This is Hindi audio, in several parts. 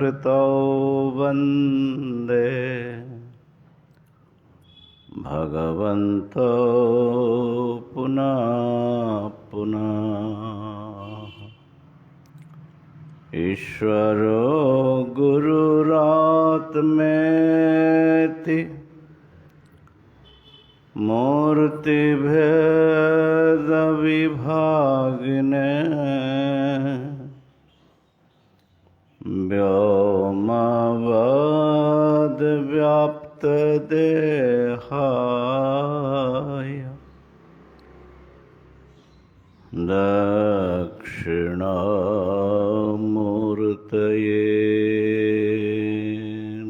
कृतौ वन्दे भगवन्तौ पुनः पुनः। ईश्वरो गुरुरात्मेति मूर्तिभेदविभागिने व्योमवद्व्याप्तदेहाय दक्षिणामूर्तये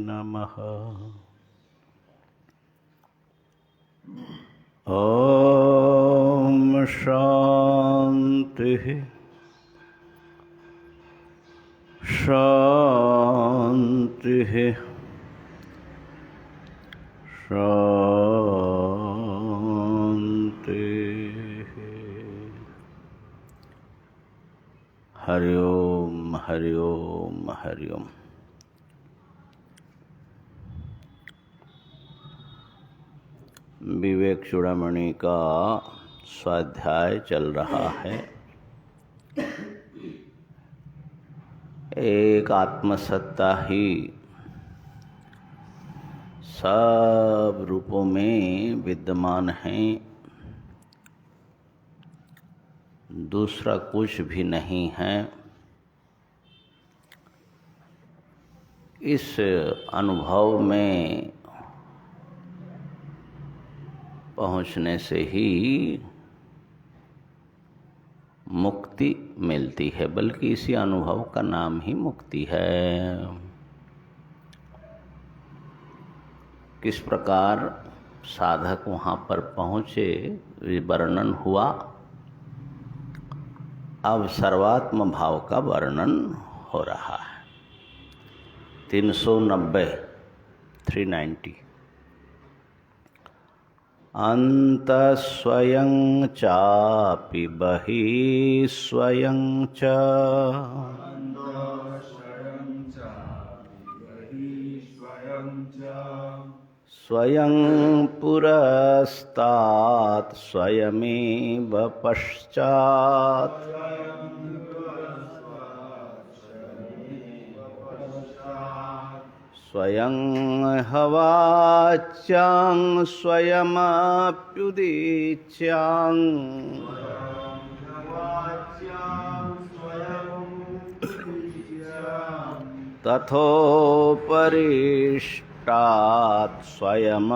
नमः। ॐ शान्तिः शान्तिः शान्तिः। हरि ओम हरि ओम हरि ओम। विवेक चूड़ामणि का स्वाध्याय चल रहा है। एक आत्मसत्ता ही सब रूपों में विद्यमान है, दूसरा कुछ भी नहीं है। इस अनुभव में पहुँचने से ही मुक्ति मिलती है, बल्कि इसी अनुभव का नाम ही मुक्ति है। किस प्रकार साधक वहाँ पर पहुँचे वर्णन हुआ। अब सर्वात्म भाव का वर्णन हो रहा है। 390 अन्तः स्वयं चापि बहिः स्वयं च स्वयं पुरस्तात् स्वयमेव पश्चात् स्वयं हवाच्यां स्वयमप्युदीच्यां तथोपरिष्टात् स्वयमप्यधस्तात्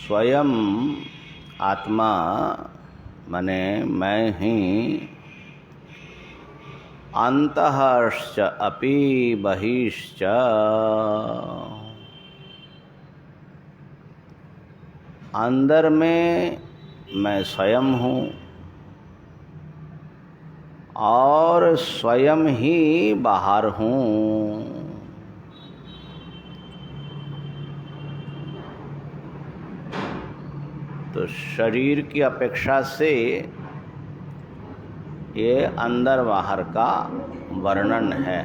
स्वयं आत्मा माने मैं ही अंतःश्च अपि बहिश्च अंदर में मैं स्वयं हूँ और स्वयं ही बाहर हूँ। तो शरीर की अपेक्षा से ये अंदर बाहर का वर्णन है।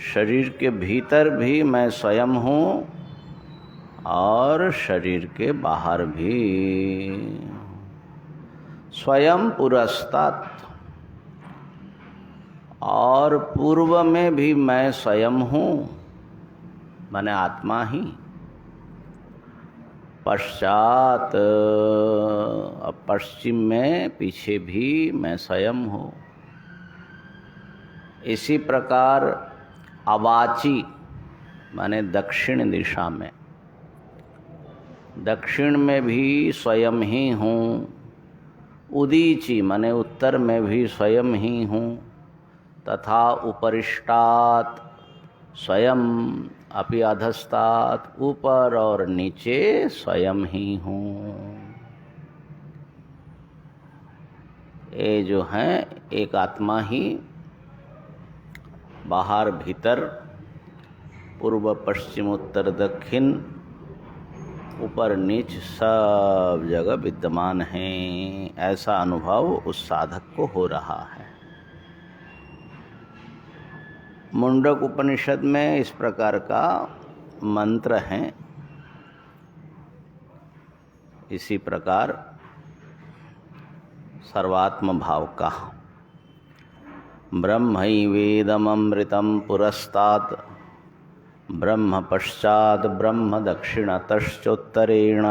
शरीर के भीतर भी मैं स्वयं हूँ और शरीर के बाहर भी स्वयं पुरस्तात्, और पूर्व में भी मैं स्वयं हूँ माने आत्मा ही, पश्चात पश्चिम में पीछे भी मैं स्वयं हूँ। इसी प्रकार अवाची माने दक्षिण दिशा में, दक्षिण में भी स्वयं ही हूँ उदीची माने उत्तर में भी स्वयं ही हूँ, तथा उपरिष्टात स्वयं अपि अधस्तात्, ऊपर और नीचे स्वयं ही हूँ। ये जो है एक आत्मा ही बाहर भीतर, पूर्व पश्चिम उत्तर दक्षिण, ऊपर नीच सब जगह विद्यमान है। ऐसा अनुभव उस साधक को हो रहा है। मुंडक उपनिषद में इस प्रकार का मंत्र है। इसी प्रकार सर्वात्म भाव का ब्रह्मैवेदमृतं पुरस्तात् ब्रह्म पश्चात् ब्रह्म दक्षिणतश्चोत्तरेण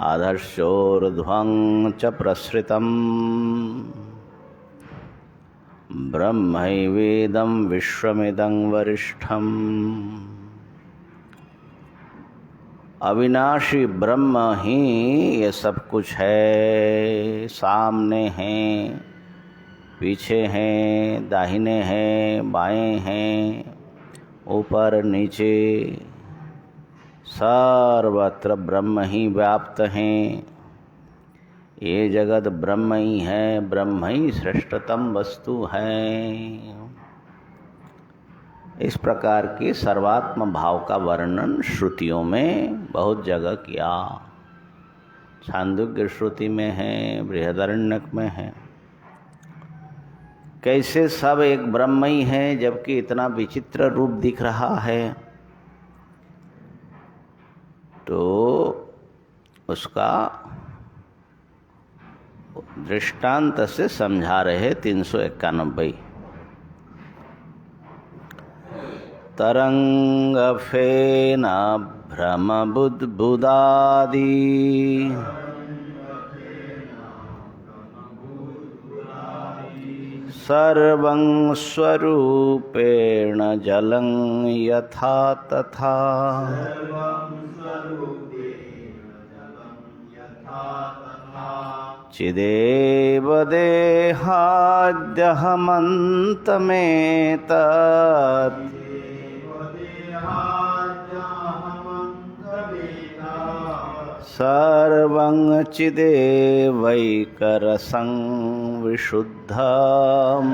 अधश्चोर्ध्वं च प्रसृतं ब्रह्मैवेदं विश्वमिदं वरिष्ठम्। अविनाशी ब्रह्म ही ये सब कुछ है। सामने हैं, पीछे हैं, दाहिने हैं, बाएं हैं, ऊपर नीचे, सर्वत्र ब्रह्म ही व्याप्त हैं। ये जगत ब्रह्म ही है, ब्रह्म ही श्रेष्ठतम वस्तु है। इस प्रकार के सर्वात्म भाव का वर्णन श्रुतियों में बहुत जगह किया। छांदोग्य श्रुति में है, बृहदारण्यक में है। कैसे सब एक ब्रह्म ही है, जबकि इतना विचित्र रूप दिख रहा है। तो उसका दृष्टांत से समझा रहे 391। तरंग फेन भ्रम बुद्बुदादि सर्वं स्वरूपेण जलं यथा तथा चिदेव देहाद्यहमन्तमेतत् सर्वं चिदेवैकरसं विशुद्धम्।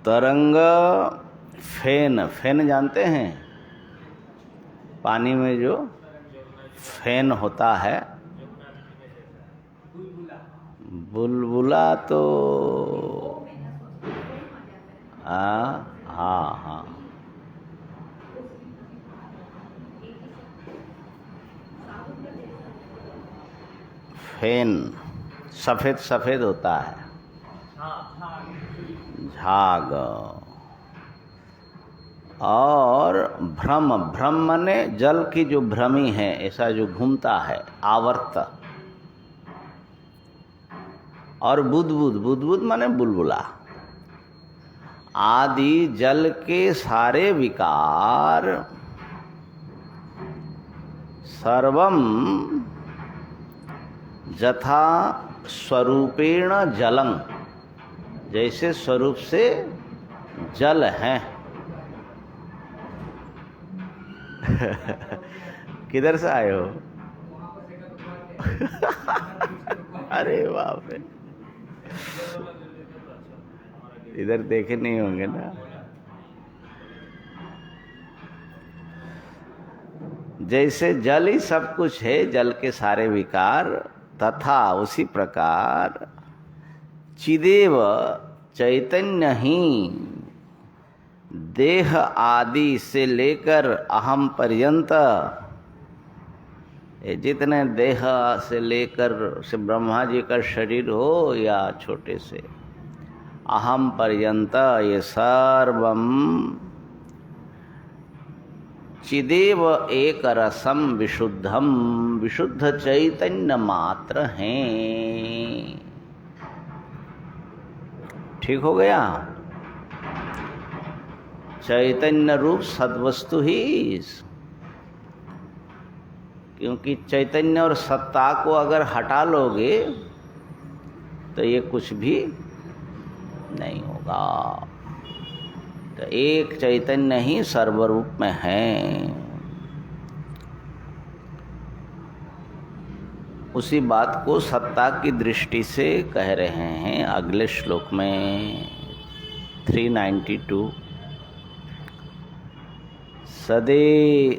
तरंग फेन, फेन जानते हैं? पानी में जो फेन होता है, बुलबुला तो हाँ, फेन सफेद सफेद होता है, झाग। और भ्रम, भ्रम माने जल की जो भ्रमी है, ऐसा जो घूमता है, आवर्त। और बुदबुद, बुदबुद माने बुलबुला। आदि जल के सारे विकार सर्वम यथा स्वरूपेण जलं, जैसे स्वरूप से जल है। किधर से आए हो? अरे बाप रे, इधर देखे नहीं होंगे ना। जैसे जल ही सब कुछ है, जल के सारे विकार, तथा उसी प्रकार चिदेव चैतन्य ही देह आदि से लेकर अहम पर्यंत ये जितने देह से लेकर से ब्रह्मा जी का शरीर हो या छोटे से अहम पर्यंत ये सर्वम चिदेव एक रसम विशुद्धम विशुद्ध चैतन्य मात्र हैं। ठीक हो गया। चैतन्य रूप सद्वस्तु ही, क्योंकि चैतन्य और सत्ता को अगर हटा लोगे तो ये कुछ भी नहीं होगा। तो एक चैतन्य ही सर्वरूप में है। उसी बात को सत्ता की दृष्टि से कह रहे हैं अगले श्लोक में 392।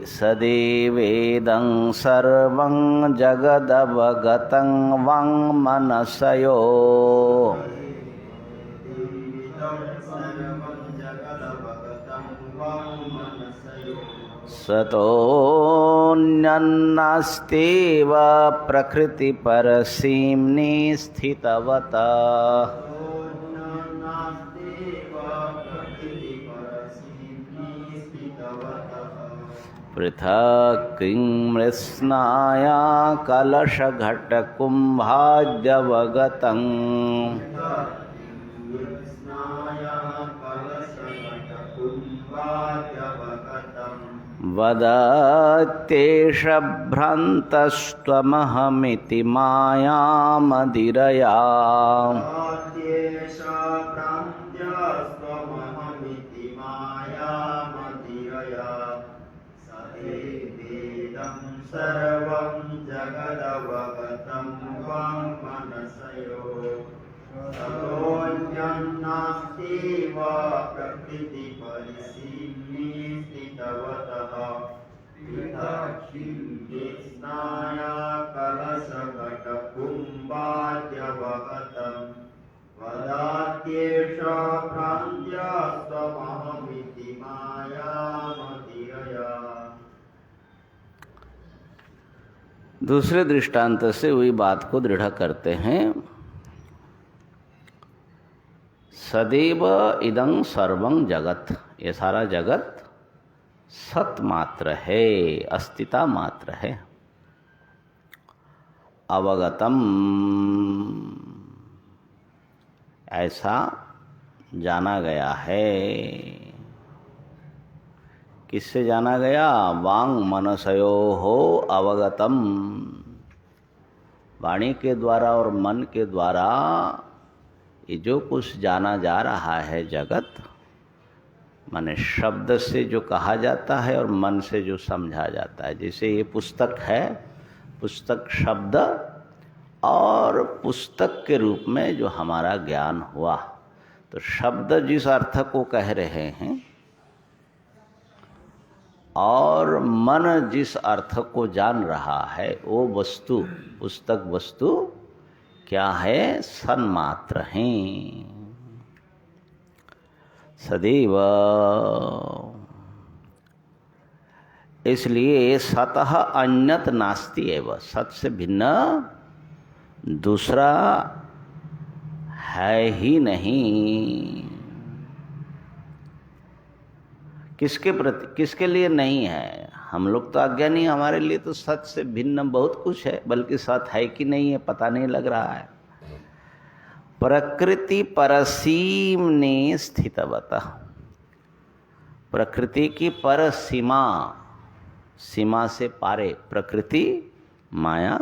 सदेवेदं सर्वं जगदवगतं वाङ्मनसयो सतोऽन्यन्नास्त्येव प्रकृतिपरसीम्नि स्थितवतः। पृथक् किं मृत्स्नाया कलशघटकुम्भाद्यवगतं वदत्येष भ्रान्तस्त्वमहमिति मायामदिरया। सर्वं जगदवगतं वाङ्मनसयो ततोऽन्यन्नास्त्येव प्रकृतिपरिसीम्नि स्थितवतः। पृथक् किं मृत्स्नाय कलशघटकुम्भाद्यवगतं वदात्येष भ्रान्त्यस्त्वमहमिति मायामतिरया। दूसरे दृष्टांत से वही बात को दृढ़ करते हैं। सदैव इदं सर्वं जगत, ये सारा जगत सत मात्र है, अस्तिता मात्र है। अवगतम, ऐसा जाना गया है। किससे जाना गया? वांग मनसयो हो अवगतम, वाणी के द्वारा और मन के द्वारा ये जो कुछ जाना जा रहा है जगत, माने शब्द से जो कहा जाता है और मन से जो समझा जाता है। जैसे ये पुस्तक है, पुस्तक शब्द और पुस्तक के रूप में जो हमारा ज्ञान हुआ, तो शब्द जिस अर्थ को कह रहे हैं और मन जिस अर्थ को जान रहा है, वो वस्तु, पुस्तक वस्तु क्या है? सन्मात्र हैं। सदैव, इसलिए सतः अन्यत नास्ति एव, सत से भिन्न दूसरा है ही नहीं। किसके प्रति, किसके लिए नहीं है? हम लोग तो अज्ञानी, हमारे लिए तो सत से भिन्न बहुत कुछ है, बल्कि सत है कि नहीं है पता नहीं लग रहा है। प्रकृति परसीम्नि स्थितवतः, प्रकृति की पर सीमा, सीमा से पारे, प्रकृति माया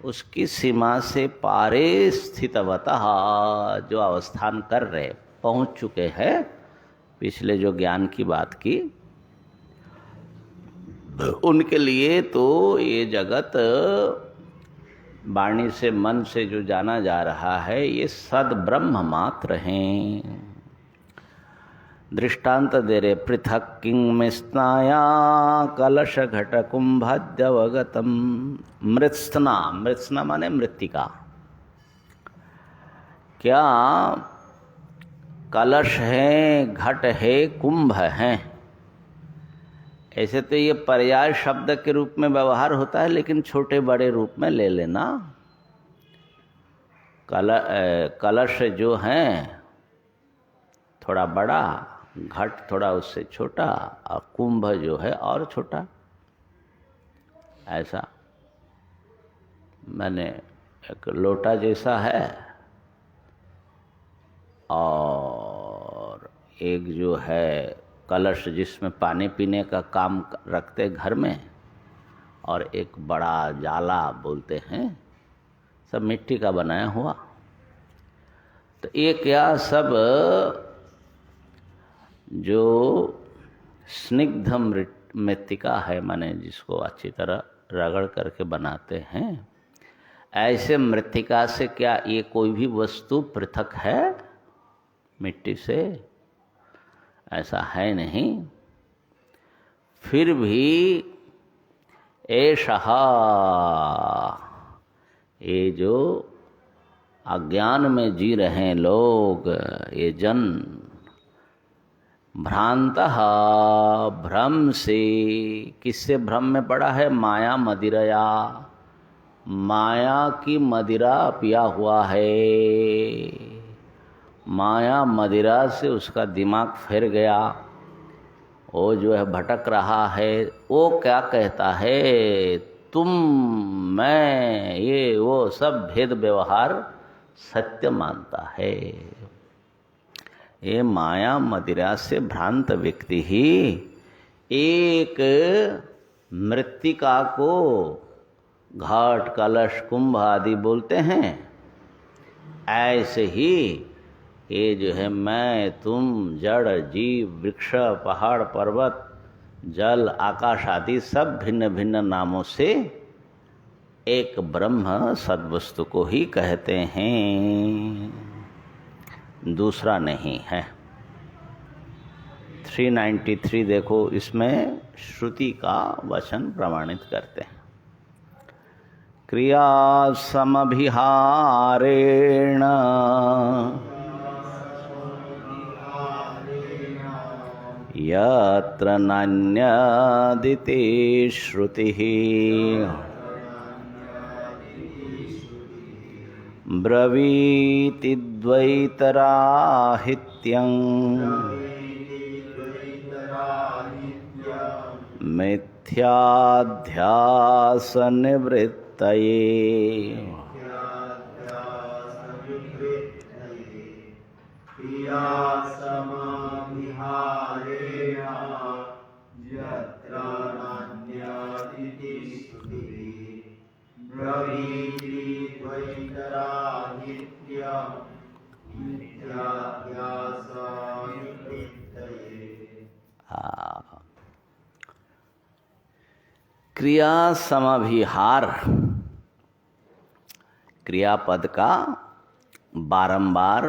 उसकी सीमा से पारे स्थितवतः, जो अवस्थान कर रहे, पहुंच चुके हैं। पिछले जो ज्ञान की बात की, उनके लिए तो ये जगत वाणी से मन से जो जाना जा रहा है, ये सद ब्रह्म मात्र हैं। दृष्टांत दे रहे, पृथक किं मृत्स्नाया कलश घट कुंभाद्यवगतम। मृत्स्ना, मृत्स्ना माने मृत्तिका। क्या कलश है, घट है, कुंभ है, ऐसे तो ये पर्याय शब्द के रूप में व्यवहार होता है, लेकिन छोटे बड़े रूप में ले लेना। कलश जो हैं थोड़ा बड़ा, घट थोड़ा उससे छोटा, और कुंभ जो है और छोटा। ऐसा मैंने एक लोटा जैसा है, और एक जो है कलश जिसमें पानी पीने का काम रखते घर में, और एक बड़ा जाला बोलते हैं, सब मिट्टी का बनाया हुआ। तो ये क्या सब जो स्निग्ध मृत्तिका है, माने जिसको अच्छी तरह रगड़ करके बनाते हैं, ऐसे मृत्तिका से क्या ये कोई भी वस्तु पृथक है मिट्टी से? ऐसा है नहीं। फिर भी एषः, ये जो अज्ञान में जी रहे हैं लोग, ये जन, भ्रांतः, भ्रम से, किससे भ्रम में पड़ा है? माया मदिरया, माया की मदिरा पिया हुआ है। माया मदिरा से उसका दिमाग फिर गया, वो जो है भटक रहा है। वो क्या कहता है? तुम, मैं, ये वो सब भेद व्यवहार सत्य मानता है। ये माया मदिरा से भ्रांत व्यक्ति ही एक मृत्तिका को घाट, कलश, कुंभ आदि बोलते हैं। ऐसे ही ये जो है मैं, तुम, जड़, जीव, वृक्ष, पहाड़, पर्वत, जल, आकाश आदि सब भिन्न भिन्न नामों से एक ब्रह्म सद्वस्तु को ही कहते हैं, दूसरा नहीं है। 393 देखो, इसमें श्रुति का वचन प्रमाणित करते हैं। क्रिया समभिहारेण यत्र नान्यदिति श्रुतिः ब्रवीति द्वैतराहित्यं मिथ्याध्यास निवृत्तये। क्रिया समभिहार, क्रियापद का बारंबार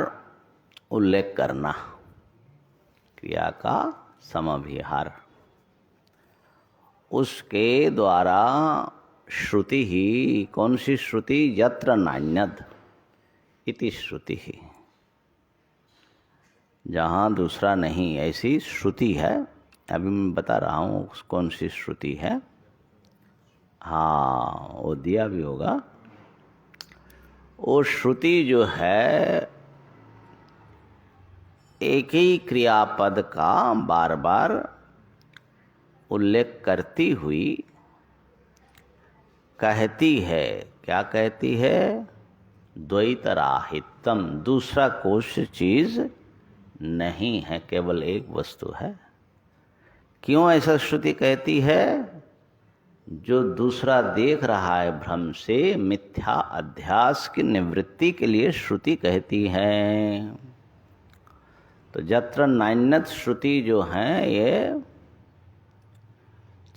उल्लेख करना, क्रिया का समभिहार, उसके द्वारा श्रुति ही, कौन सी श्रुति? यत्र नान्यद इति श्रुति ही, जहाँ दूसरा नहीं, ऐसी श्रुति है। अभी मैं बता रहा हूँ कौन सी श्रुति है। हाँ, वो दिया भी होगा। वो श्रुति जो है एक ही क्रियापद का बार बार उल्लेख करती हुई कहती है, क्या कहती है? द्वैतराहित्यम, दूसरा कोई चीज नहीं है, केवल एक वस्तु है। क्यों ऐसा श्रुति कहती है? जो दूसरा देख रहा है भ्रम से, मिथ्या अध्यास की निवृत्ति के लिए श्रुति कहती है। तो यत्र नान्यत श्रुति जो है, ये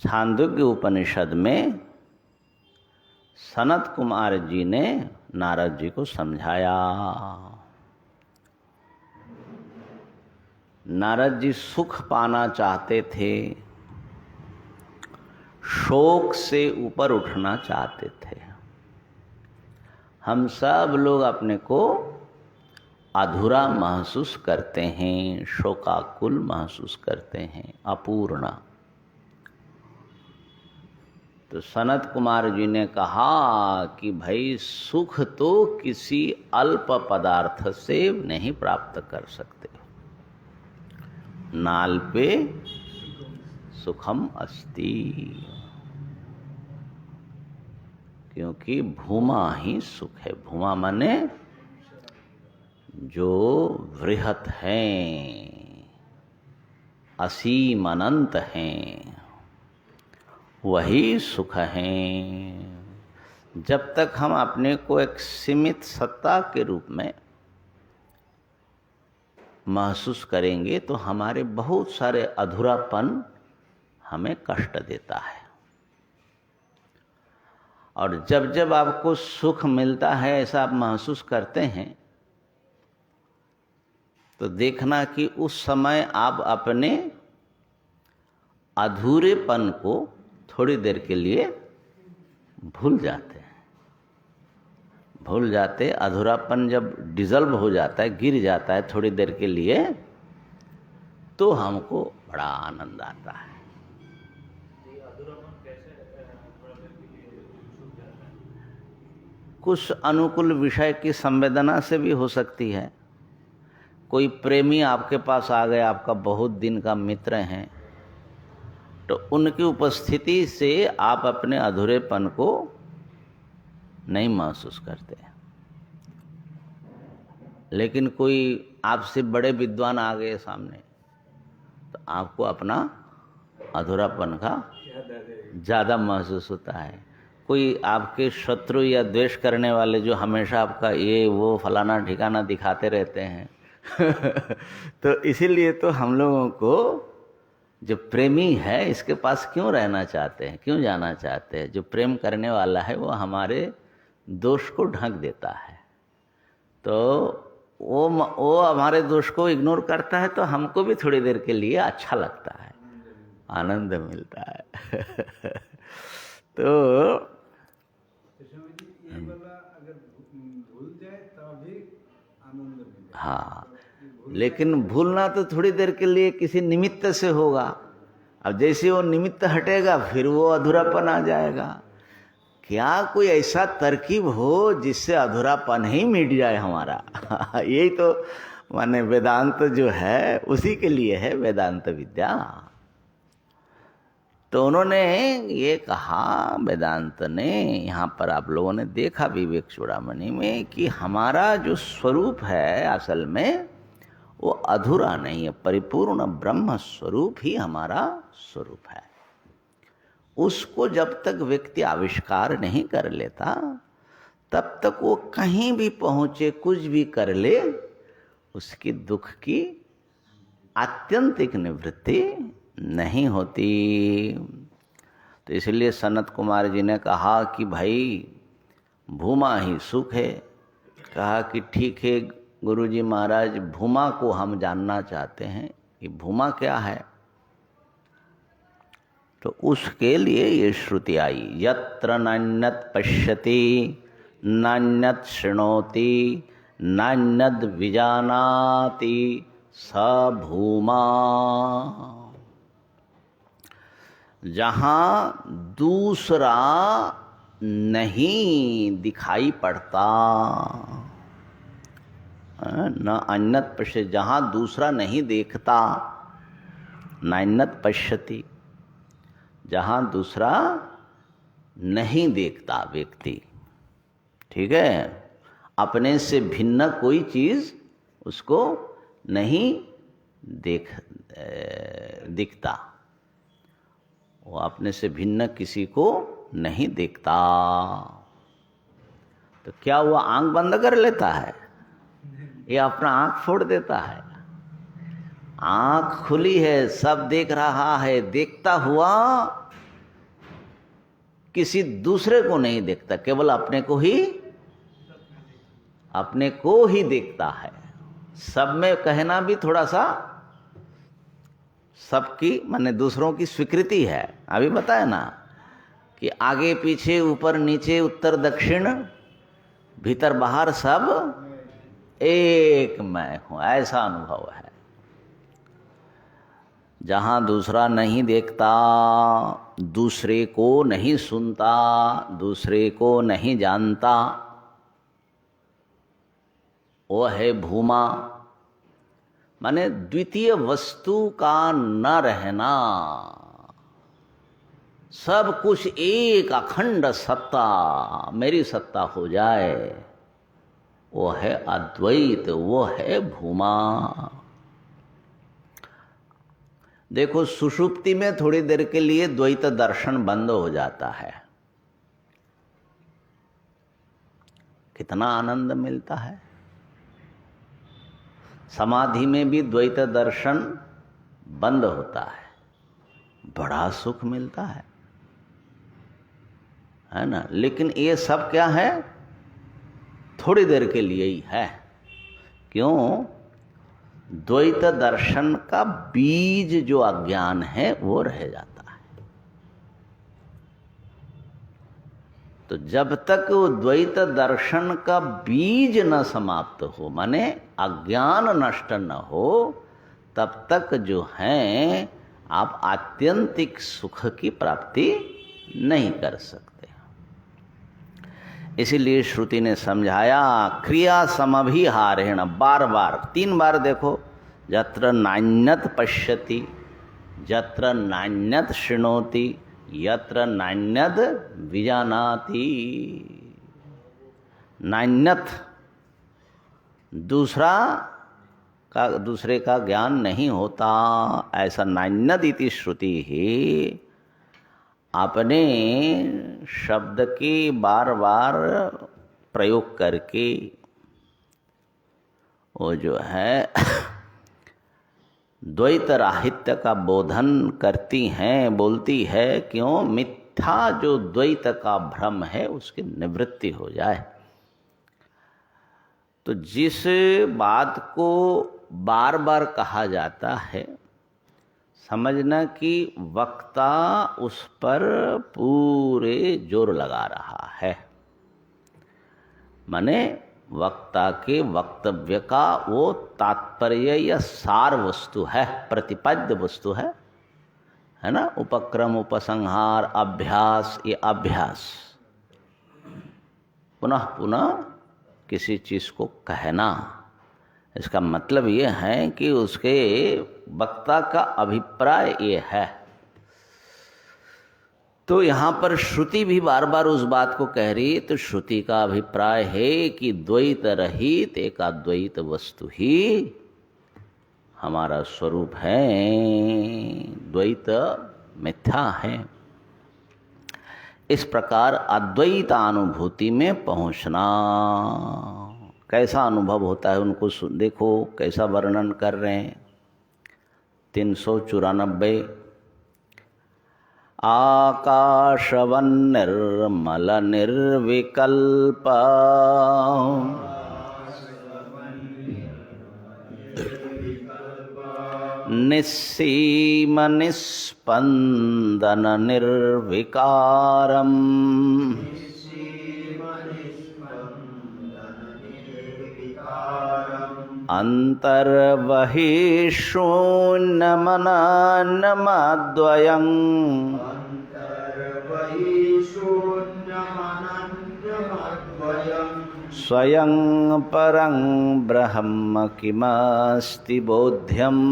छांदोग्य उपनिषद में सनत कुमार जी ने नारद जी को समझाया। नारद जी सुख पाना चाहते थे, शोक से ऊपर उठना चाहते थे। हम सब लोग अपने को अधूरा महसूस करते हैं, शोकाकुल महसूस करते हैं, अपूर्ण। तो सनत कुमार जी ने कहा कि भाई सुख तो किसी अल्प पदार्थ से नहीं प्राप्त कर सकते। नाल्पे सुखम अस्ति, क्योंकि भूमा ही सुख है। भूमा माने जो वृहत हैं, असीम अनंत हैं, वही सुख हैं। जब तक हम अपने को एक सीमित सत्ता के रूप में महसूस करेंगे तो हमारे बहुत सारे अधूरापन हमें कष्ट देता है। और जब जब आपको सुख मिलता है, ऐसा आप महसूस करते हैं, तो देखना कि उस समय आप अपने अधूरेपन को थोड़ी देर के लिए भूल जाते हैं। भूल जाते, अधूरापन जब डिज़ल्व हो जाता है, गिर जाता है थोड़ी देर के लिए, तो हमको बड़ा आनंद आता है। कुछ अनुकूल विषय की संवेदना से भी हो सकती है। कोई प्रेमी आपके पास आ गए, आपका बहुत दिन का मित्र हैं, तो उनकी उपस्थिति से आप अपने अधूरेपन को नहीं महसूस करते। लेकिन कोई आपसे बड़े विद्वान आ गए सामने, तो आपको अपना अधूरापन का ज़्यादा महसूस होता है। कोई आपके शत्रु या द्वेष करने वाले जो हमेशा आपका ये वो फलाना ठिकाना दिखाते रहते हैं तो इसीलिए तो हम लोगों को जो प्रेमी है इसके पास क्यों रहना चाहते हैं, क्यों जाना चाहते हैं। जो प्रेम करने वाला है वो हमारे दोष को ढक देता है, तो वो हमारे दोष को इग्नोर करता है, तो हमको भी थोड़ी देर के लिए अच्छा लगता है, आनंद मिलता है तो अगर भूल जाए तभी आनंद मिले। हाँ, लेकिन भूलना तो थोड़ी देर के लिए किसी निमित्त से होगा। अब जैसे वो निमित्त हटेगा फिर वो अधूरापन आ जाएगा। क्या कोई ऐसा तरकीब हो जिससे अधूरापन ही मिट जाए हमारा यही तो माने वेदांत जो है उसी के लिए है, वेदांत विद्या। तो उन्होंने ये कहा, वेदांत ने, यहाँ पर आप लोगों ने देखा विवेक चूड़ामणि में, कि हमारा जो स्वरूप है असल में वो अधूरा नहीं है, परिपूर्ण ब्रह्म स्वरूप ही हमारा स्वरूप है। उसको जब तक व्यक्ति आविष्कार नहीं कर लेता तब तक वो कहीं भी पहुँचे, कुछ भी कर ले, उसकी दुख की आत्यंतिक निवृत्ति नहीं होती। तो इसलिए सनत कुमार जी ने कहा कि भाई भूमा ही सुख है। कहा कि ठीक है गुरुजी महाराज, भूमा को हम जानना चाहते हैं, कि भूमा क्या है। तो उसके लिए ये श्रुति आई, यत्र नान्यत् पश्यति नान्यत् शृणोति नान्यद् विजानाति स भूमा। जहाँ दूसरा नहीं दिखाई पड़ता, न अन्यत् पश्यति, जहाँ दूसरा नहीं देखता, नान्यत् पश्यति, जहाँ दूसरा नहीं देखता व्यक्ति, ठीक है, अपने से भिन्न कोई चीज़ उसको नहीं दिखता, वो अपने से भिन्न किसी को नहीं देखता। तो क्या वो आंख बंद कर लेता है या अपना आंख फोड़ देता है? आंख खुली है, सब देख रहा है, देखता हुआ किसी दूसरे को नहीं देखता, केवल अपने को ही देखता है। सब में कहना भी थोड़ा सा सबकी माने दूसरों की स्वीकृति है। अभी बताया ना कि आगे पीछे ऊपर नीचे उत्तर दक्षिण भीतर बाहर सब एक मैं हूं, ऐसा अनुभव है। जहाँ दूसरा नहीं देखता, दूसरे को नहीं सुनता, दूसरे को नहीं जानता, वो है भूमा। माने द्वितीय वस्तु का न रहना, सब कुछ एक अखंड सत्ता, मेरी सत्ता हो जाए, वो है अद्वैत, वो है भूमा। देखो सुषुप्ति में थोड़ी देर के लिए द्वैत दर्शन बंद हो जाता है, कितना आनंद मिलता है। समाधि में भी द्वैत दर्शन बंद होता है, बड़ा सुख मिलता है ना। लेकिन ये सब क्या है, थोड़ी देर के लिए ही है। क्यों? द्वैत दर्शन का बीज जो अज्ञान है वो रह जाता है। तो जब तक वो द्वैत दर्शन का बीज न समाप्त हो, माने अज्ञान नष्ट न हो, तब तक जो है आप आत्यंतिक सुख की प्राप्ति नहीं कर सकते। इसीलिए श्रुति ने समझाया क्रिया समभिहारेण, बार बार 3 बार देखो, यत्र नान्यत पश्यति, यत्र नान्यत शृणोति, यत्र नान्यत विजानाति। नान्यत दूसरे का ज्ञान नहीं होता, ऐसा नान्यत इति श्रुति ही अपने शब्द के बार बार प्रयोग करके वो जो है द्वैत राहित्य का बोधन करती हैं, बोलती है। क्यों? मिथ्या जो द्वैत का भ्रम है उसकी निवृत्ति हो जाए। तो जिस बात को बार बार कहा जाता है, समझना कि वक्ता उस पर पूरे जोर लगा रहा है, माने वक्ता के वक्तव्य का वो तात्पर्य या सार वस्तु है, प्रतिपाद्य वस्तु है ना। उपक्रम, उपसंहार, अभ्यास, ये अभ्यास पुनः पुनः किसी चीज को कहना, इसका मतलब ये है कि उसके वक्ता का अभिप्राय ये है। तो यहाँ पर श्रुति भी बार बार उस बात को कह रही है। तो श्रुति का अभिप्राय है कि द्वैत रहित एक अद्वैत वस्तु ही हमारा स्वरूप है, द्वैत मिथ्या है। इस प्रकार अद्वैतानुभूति में पहुंचना, कैसा अनुभव होता है उनको देखो कैसा वर्णन कर रहे हैं। 394 आकाशवन्निर्मल निर्विकल्प निस्सीम निस्पन्दन निर्विकारम् अन्तर्बहिःशून्यमनन्यमद्वयम् स्वयं परं ब्रह्म किमस्ति बोध्यम्।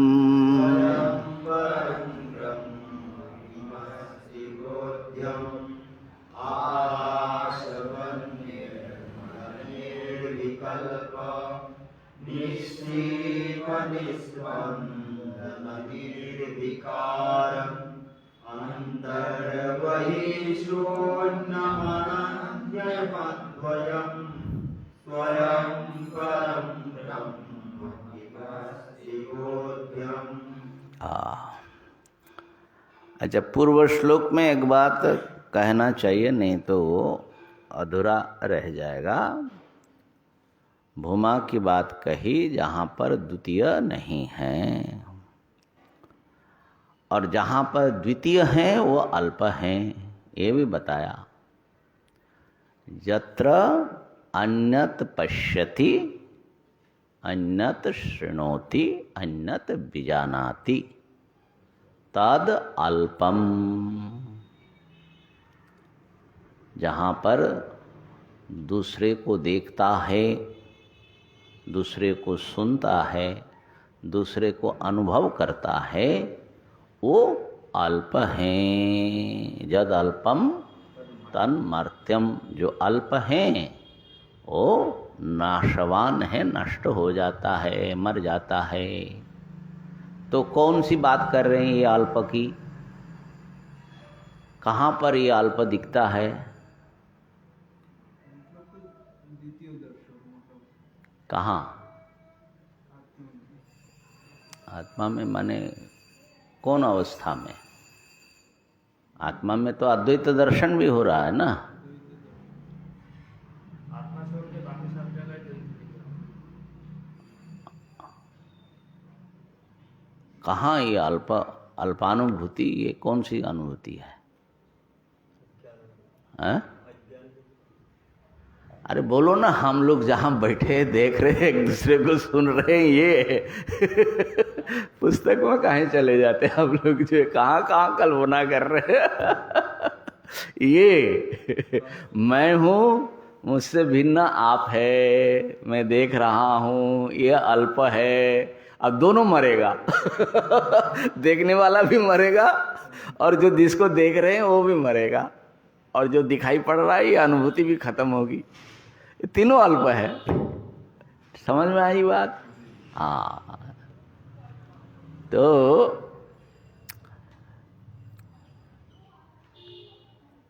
अच्छा, पूर्व श्लोक में एक बात कहना चाहिए, नहीं तो अधूरा रह जाएगा। भूमा की बात कही जहाँ पर द्वितीय नहीं है, और जहाँ पर द्वितीय हैं वो अल्प हैं, ये भी बताया। यत्र अन्यत पश्यति अन्यत शृणोति अन्यत विजानाति। तद अल्पम। जहाँ पर दूसरे को देखता है, दूसरे को सुनता है, दूसरे को अनुभव करता है, वो अल्प हैं। जद अल्पम तन मर्त्यम। जो अल्प हैं वो नाशवान है, नष्ट हो जाता है, मर जाता है। तो कौन सी बात कर रहे हैं ये अल्प की? कहाँ पर ये अल्प दिखता है? द्वितीय दर्शन मतलब कहाँ? आत्मा में। आत्मा में माने कौन अवस्था में? आत्मा में तो अद्वैत दर्शन भी हो रहा है ना। आत्मा छोड़ के बाकी सब जगह कहाँ ये अल्पानुभूति, ये कौन सी अनुभूति है? हैं? अरे बोलो ना, हम लोग जहाँ बैठे देख रहे हैं, एक दूसरे को सुन रहे हैं, ये पुस्तक में कहाँ चले जाते हैं हम लोग? जो कहाँ कहाँ कल्पना कर रहे हैं ये मैं हूँ, मुझसे भिन्न आप है, मैं देख रहा हूँ, ये अल्प है। अब दोनों मरेगा देखने वाला भी मरेगा और जो जिसको देख रहे हैं वो भी मरेगा, और जो दिखाई पड़ रहा है ये अनुभूति भी खत्म होगी। ये तीनों अल्प है। समझ में आई बात? हाँ। तो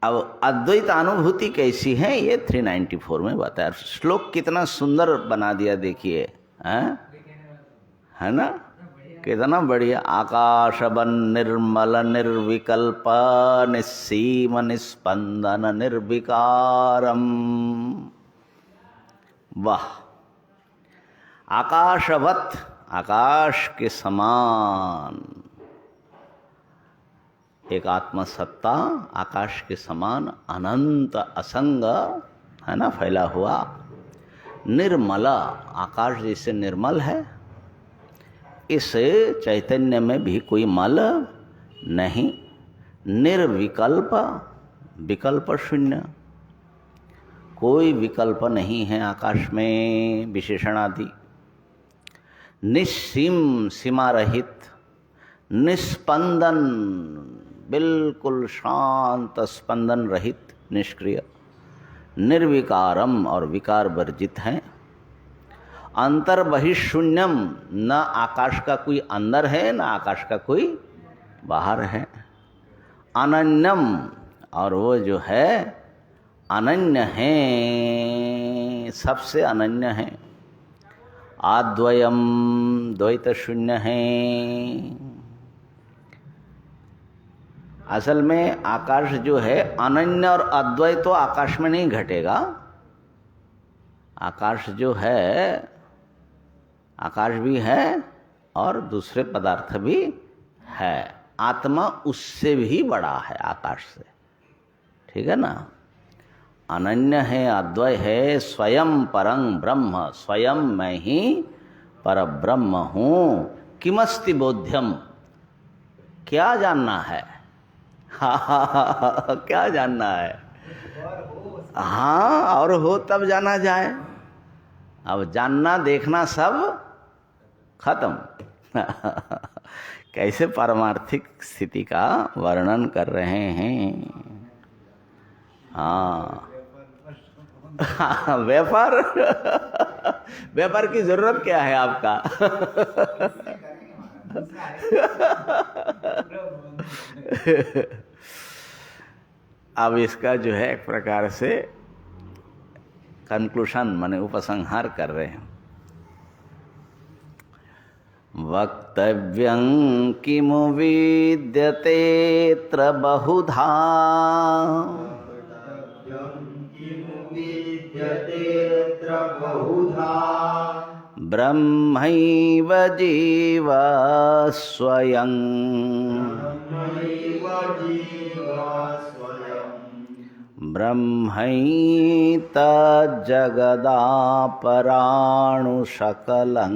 अब अद्वैत अनुभूति कैसी है ये 394 में बताया। श्लोक कितना सुंदर बना दिया, देखिए, है ना? कितना बढ़िया। आकाशवन निर्मल निर्विकल्प निस्सीम निस्पंदन निर्विकारम। वाह! आकाशवत, आकाश के समान एक आत्मसत्ता, आकाश के समान अनंत असंग, है ना, फैला हुआ। निर्मल, आकाश जैसे निर्मल है, इस चैतन्य में भी कोई मल नहीं। निर्विकल्प, विकल्प शून्य, कोई विकल्प नहीं है आकाश में, विशेषण आदि। निस्सीम, सीमा रहित। निस्पंदन, बिल्कुल शांत, स्पंदन रहित, निष्क्रिय। निर्विकारम, और विकार वर्जित हैं। अंतर बहिशून्यम, न आकाश का कोई अंदर है न आकाश का कोई बाहर है। अनन्यम, और वो जो है अनन्य है, सबसे अनन्य है। अद्वयम, द्वैत शून्य है। असल में आकाश जो है अनन्य और अद्वैत तो आकाश में नहीं घटेगा। आकाश जो है, आकाश भी है और दूसरे पदार्थ भी है। आत्मा उससे भी बड़ा है आकाश से, ठीक है ना? अनन्य है, अद्वय है, स्वयं परं ब्रह्म, स्वयं मैं ही पर ब्रह्म हूँ। किमस्ति बोध्यम, क्या जानना है? क्या जानना है? हाँ, और हो तब जाना जाए। अब जानना देखना सब खत्म। कैसे पारमार्थिक स्थिति का वर्णन कर रहे हैं। हाँ, व्यापार व्यापार की जरूरत क्या है आपका? अब इसका जो है एक प्रकार से कंक्लूशन माने उपसंहार कर रहे हैं। वक्तव्यं किमु विद्यतेऽत्र बहुधा ब्रह्मैव जीव स्वयं ब्रह्मैतज्जगदापराणु सकलं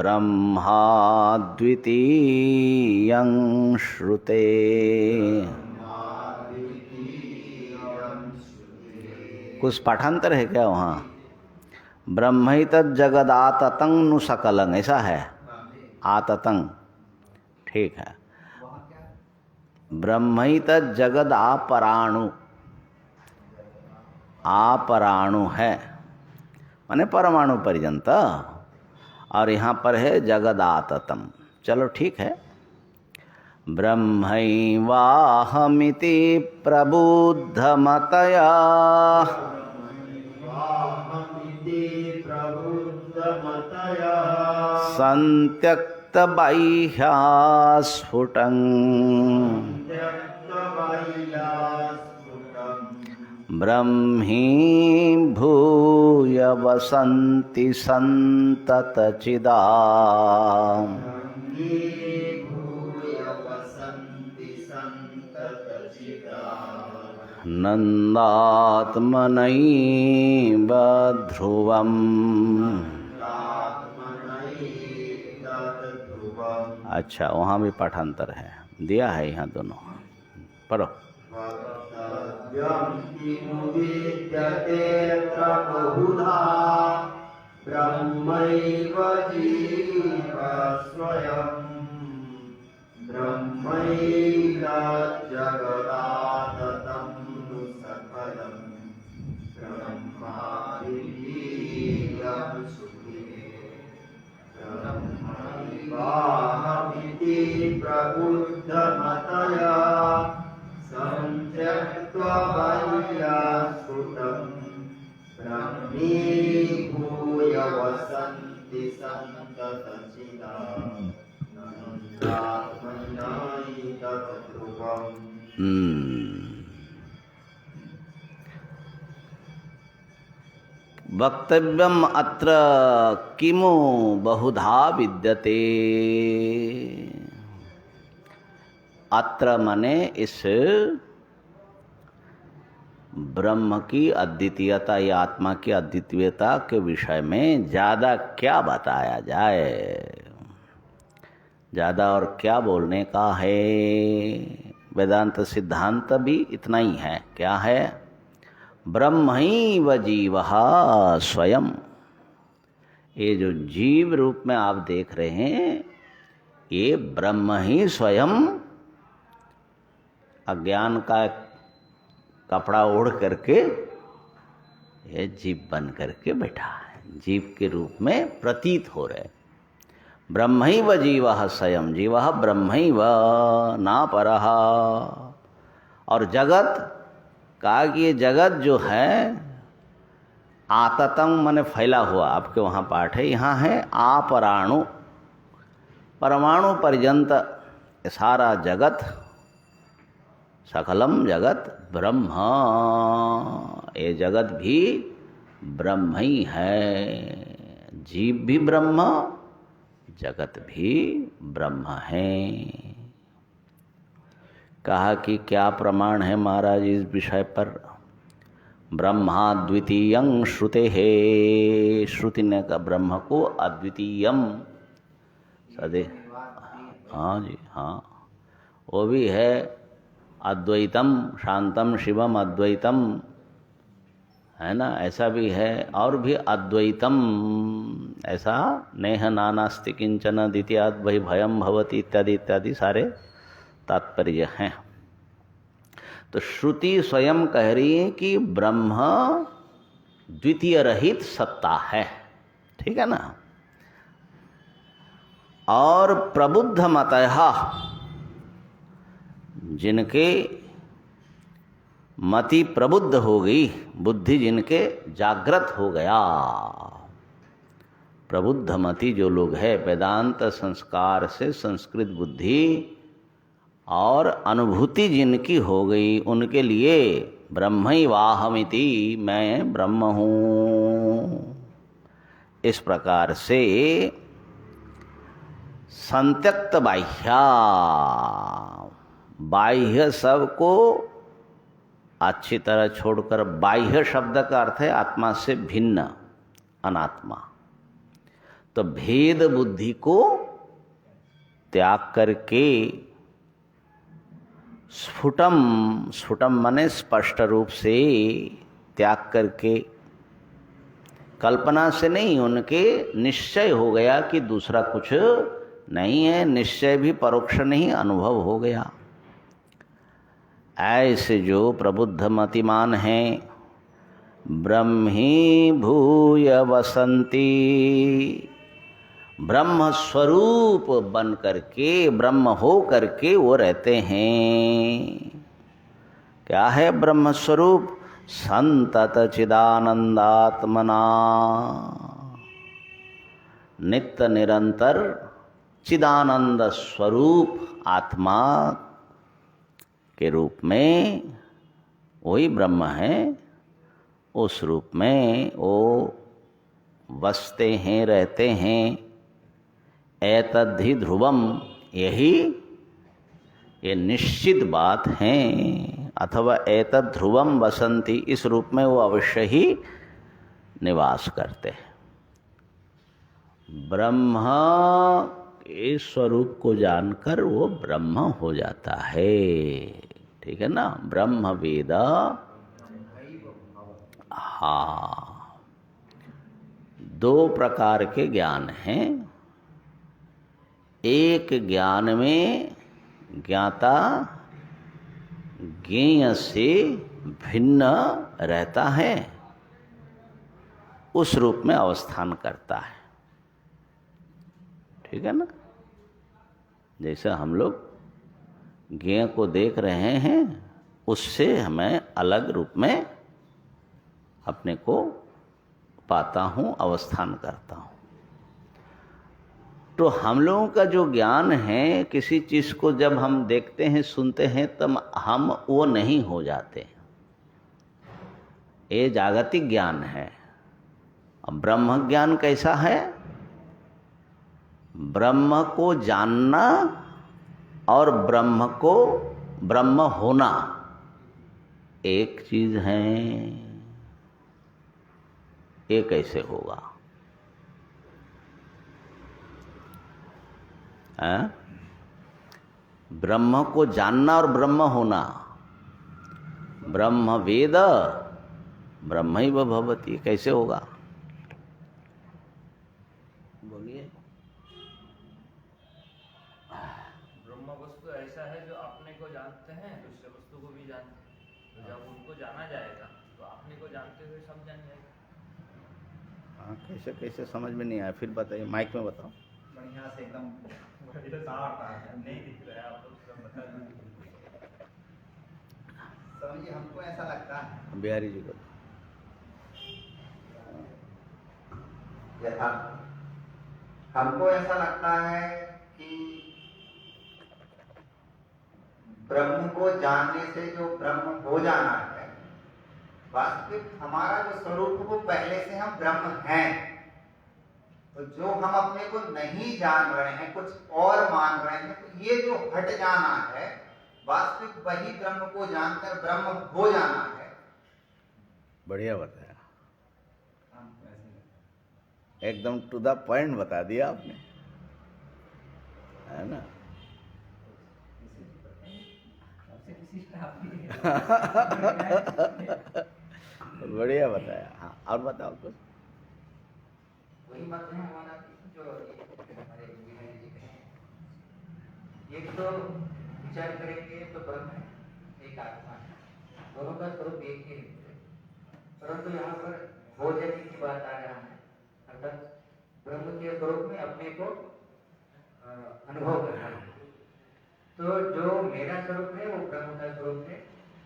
ब्रह्माद्वितीयं श्रुते। कुछ पाठांतर है क्या वहाँ? ब्रह्मैतत् जगदाततं नु सकलं, ऐसा है? आततं, ठीक है। ब्रह्मैतत् जगद अपराणु, अपराणु है माने परमाणु पर्यंत, और यहाँ पर है जगदाततम। चलो ठीक है। ब्रह्मैवाहमिति प्रबुद्धमतया सन्त्यक्तबाह्यास्फुटं ब्रह्मी भूय वसन्ति सन्ततचिदा नन्दात्मनैव ध्रुवम्। अच्छा, वहाँ भी पाठांतर है, दिया है यहाँ दोनों, पढ़ो। ब्रह्मैव जीव स्वयं ब्रह्मैतज्जगदाततं सकलं ब्रह्मादितीयं सुखे ब्रह्मैवाहमिति प्रबुद्धमतया सन्त्यक्त्वा बाह्यास्फुटं ब्रह्मीभूय वसन्ति सन्ततचिदा नन्दात्मनैतद्ध्रुवम्। वक्तव्यम अत्र किमु बहुधा विद्यते। अत्र मने इस ब्रह्म की अद्वितीयता या आत्मा की अद्वितीयता के विषय में ज़्यादा क्या बताया जाए, ज़्यादा और क्या बोलने का है। वेदांत सिद्धांत भी इतना ही है, क्या है? ब्रह्मैव जीवः स्वयं। ये जो जीव रूप में आप देख रहे हैं, ये ब्रह्म ही स्वयं अज्ञान का कपड़ा ओढ़ करके ये जीव बन करके बैठा है, जीव के रूप में प्रतीत हो रहे। ब्रह्मैव जीवः स्वयं, जीवः ब्रह्मैव ना परः। और जगत कहा कि ये जगत जो है आततं माने फैला हुआ, आपके वहाँ पाठ है, यहाँ है अपराणु, परमाणु पर्यंत सारा जगत, सकलम जगत ब्रह्म। ये जगत भी ब्रह्म ही है, जीव भी ब्रह्म, जगत भी ब्रह्म है। कहा कि क्या प्रमाण है महाराज इस विषय पर? ब्रह्माद्वितीयं श्रुते है। श्रुति ने कहा ब्रह्म को अद्वितीयम सदे, हाँ जी हाँ, वो भी है अद्वैतम, शांतम शिवम अद्वैतम, है ना, ऐसा भी है। और भी अद्वैतम ऐसा, नेह नानास्ति किंचन द्वितीयाद् वै भयम भवति इत्यादि इत्यादि सारे तात्पर्य हैं। तो श्रुति स्वयं कह रही है कि ब्रह्म द्वितीय रहित सत्ता है, ठीक है ना। और प्रबुद्ध मतः, जिनके मति प्रबुद्ध हो गई, बुद्धि जिनके जागृत हो गया, प्रबुद्ध मति जो लोग है, वेदांत संस्कार से संस्कृत बुद्धि और अनुभूति जिनकी हो गई, उनके लिए ब्रह्मैवाहमिति, मैं ब्रह्म हूँ, इस प्रकार से संत्यक्त बाह्या, बाह्य सबको अच्छी तरह छोड़कर, बाह्य शब्द का अर्थ है आत्मा से भिन्न, अनात्मा। तो भेद बुद्धि को त्याग करके स्फुटम, स्फुटम माने स्पष्ट रूप से त्याग करके, कल्पना से नहीं, उनके निश्चय हो गया कि दूसरा कुछ नहीं है, निश्चय भी परोक्ष नहीं अनुभव हो गया। ऐसे जो प्रबुद्ध मतिमान हैं, ब्रह्मी भूय वसंती, ब्रह्म स्वरूप बन करके, ब्रह्म हो करके वो रहते हैं। क्या है ब्रह्म स्वरूप? संतत चिदानंदात्मना, नित्य निरंतर चिदानंद स्वरूप आत्मा के रूप में वही ब्रह्म है। उस रूप में वो बसते हैं, रहते हैं। एतद्धि ध्रुवम, यही ये निश्चित बात है। अथवा एतद् ध्रुवम वसंती, इस रूप में वो अवश्य ही निवास करते हैं। ब्रह्म के स्वरूप को जानकर वो ब्रह्म हो जाता है। ठीक है ना? ब्रह्म वेद, हाँ, दो प्रकार के ज्ञान हैं। एक ज्ञान में ज्ञाता ज्ञेय से भिन्न रहता है, उस रूप में अवस्थान करता है। ठीक है ना? जैसे हम लोग ज्ञेय को देख रहे हैं, उससे हमें अलग रूप में अपने को पाता हूँ, अवस्थान करता हूँ। तो हम लोगों का जो ज्ञान है, किसी चीज़ को जब हम देखते हैं, सुनते हैं, तब हम वो नहीं हो जाते। ये जागतिक ज्ञान है। अब ब्रह्म ज्ञान कैसा है? ब्रह्म को जानना और ब्रह्म को ब्रह्म होना एक चीज है। ये कैसे होगा? ब्रह्म को जानना और ब्रह्म होना, ब्रह्म वेद ब्रह्मैव भवति, कैसे होगा? बोलिए। ब्रह्म वस्तु ऐसा है जो अपने को जानते हैं, दूसरे वस्तु को भी जानते हैं। तो जब उनको जाना जाएगा तो अपने को जानते हुए सब जान जाएगा। हाँ, कैसे कैसे समझ में नहीं आया, फिर बताइए, माइक में बताओ। बढ़िया से एकदम नहीं दिख रहा है, आप लोग सब बता दीजिए। समझिए, हमको ऐसा लगता है, बिहारी जी को हमको ऐसा लगता है कि ब्रह्म को जानने से जो ब्रह्म हो जाना है, वास्तविक हमारा जो स्वरूप है वो पहले से हम ब्रह्म हैं। तो जो हम अपने को नहीं जान रहे हैं, कुछ और मान रहे हैं, तो ये जो हट जाना है, वास्तविक वही ब्रह्म को जानकर ब्रह्म हो जाना है। बढ़िया बताया, एकदम टू द पॉइंट बता दिया आपने, है ना? बढ़िया बताया। हाँ, और बताओ कुछ। वही बात है हमारा, जो हमारे एक तो विचार करेंगे तो ब्रह्म है, एक आत्मा है, दोनों का स्वरूप एक ही है। परंतु यहाँ पर हो जाने की बात आ रहा है, अर्थात ब्रह्म के स्वरूप में अपने को अनुभव करना है। तो जो मेरा स्वरूप है वो ब्रह्म का स्वरूप है,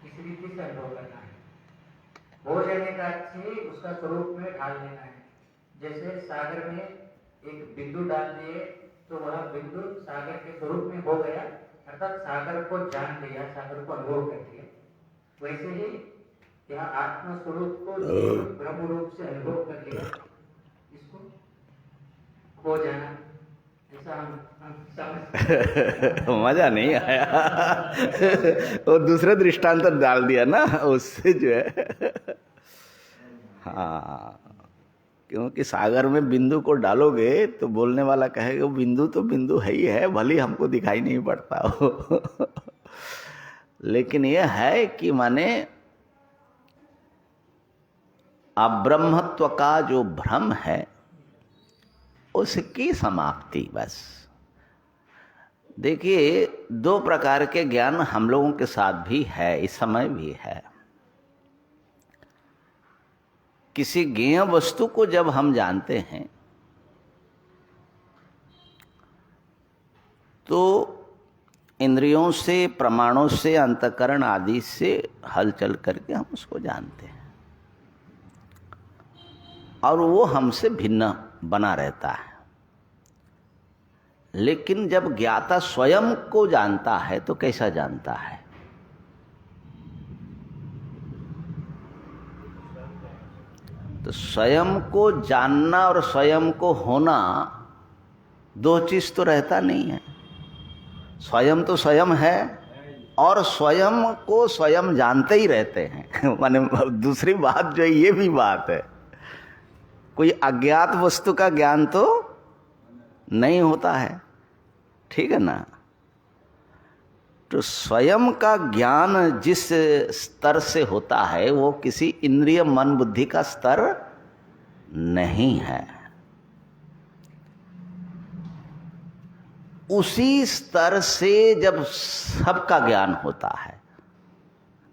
इस रीति से अनुभव करना है। हो जाने का अर्थ ही उसका स्वरूप में ढाल देना है। जैसे सागर में एक बिंदु डाल दिए तो वह बिंदु सागर के स्वरूप में हो गया, अर्थात सागर को जान लिया, सागर को अनुभव कर लिया। वैसे ही यहाँ आत्म स्वरूप को ब्रह्म रूप से अनुभव कर लिया, इसको हो जाना, ऐसा हम समझ। मजा नहीं आया। वो दूसरे दृष्टांत डाल दिया ना, उससे जो है। हाँ, क्योंकि सागर में बिंदु को डालोगे तो बोलने वाला कहेगा वो बिंदु तो बिंदु है ही है, भले हमको दिखाई नहीं पड़ता हो। लेकिन यह है कि माने अब्रह्मत्व का जो भ्रम है उसकी समाप्ति बस। देखिए, दो प्रकार के ज्ञान हम लोगों के साथ भी है, इस समय भी है। किसी ज्ञेय वस्तु को जब हम जानते हैं तो इंद्रियों से, प्रमाणों से, अंतःकरण आदि से हलचल करके हम उसको जानते हैं और वो हमसे भिन्न बना रहता है। लेकिन जब ज्ञाता स्वयं को जानता है तो कैसा जानता है? तो स्वयं को जानना और स्वयं को होना दो चीज तो रहता नहीं है। स्वयं तो स्वयं है और स्वयं को स्वयं जानते ही रहते हैं। माने दूसरी बात जो है, ये भी बात है, कोई अज्ञात वस्तु का ज्ञान तो नहीं होता है, ठीक है ना। तो स्वयं का ज्ञान जिस स्तर से होता है वो किसी इंद्रिय मन बुद्धि का स्तर नहीं है। उसी स्तर से जब सबका ज्ञान होता है,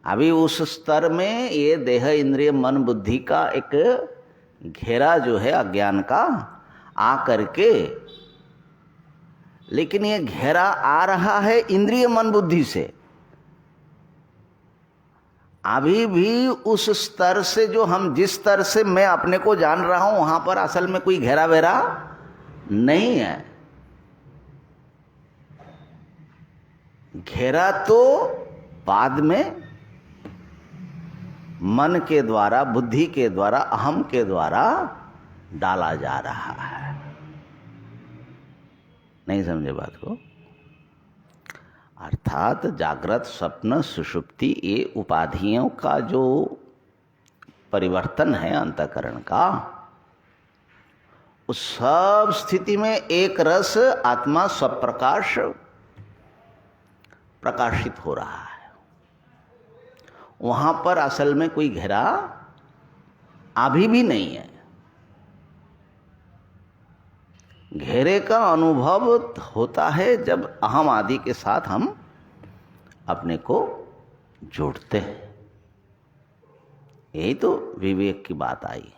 अभी उस स्तर में ये देह इंद्रिय मन बुद्धि का एक घेरा जो है अज्ञान का आ करके, लेकिन ये घेरा आ रहा है इंद्रिय मन बुद्धि से। अभी भी उस स्तर से, जो हम जिस स्तर से मैं अपने को जान रहा हूं, वहां पर असल में कोई घेरा वेरा नहीं है। घेरा तो बाद में मन के द्वारा, बुद्धि के द्वारा, अहम के द्वारा डाला जा रहा है। नहीं समझे बात को? अर्थात जागृत, स्वप्न, सुषुप्ति, ये उपाधियों का जो परिवर्तन है अंतःकरण का, उस सब स्थिति में एक रस आत्मा स्वप्रकाश प्रकाशित हो रहा है। वहां पर असल में कोई घेरा अभी भी नहीं है। घेरे का अनुभव होता है जब अहम आदि के साथ हम अपने को जोड़ते हैं। यही तो विवेक की बात आई।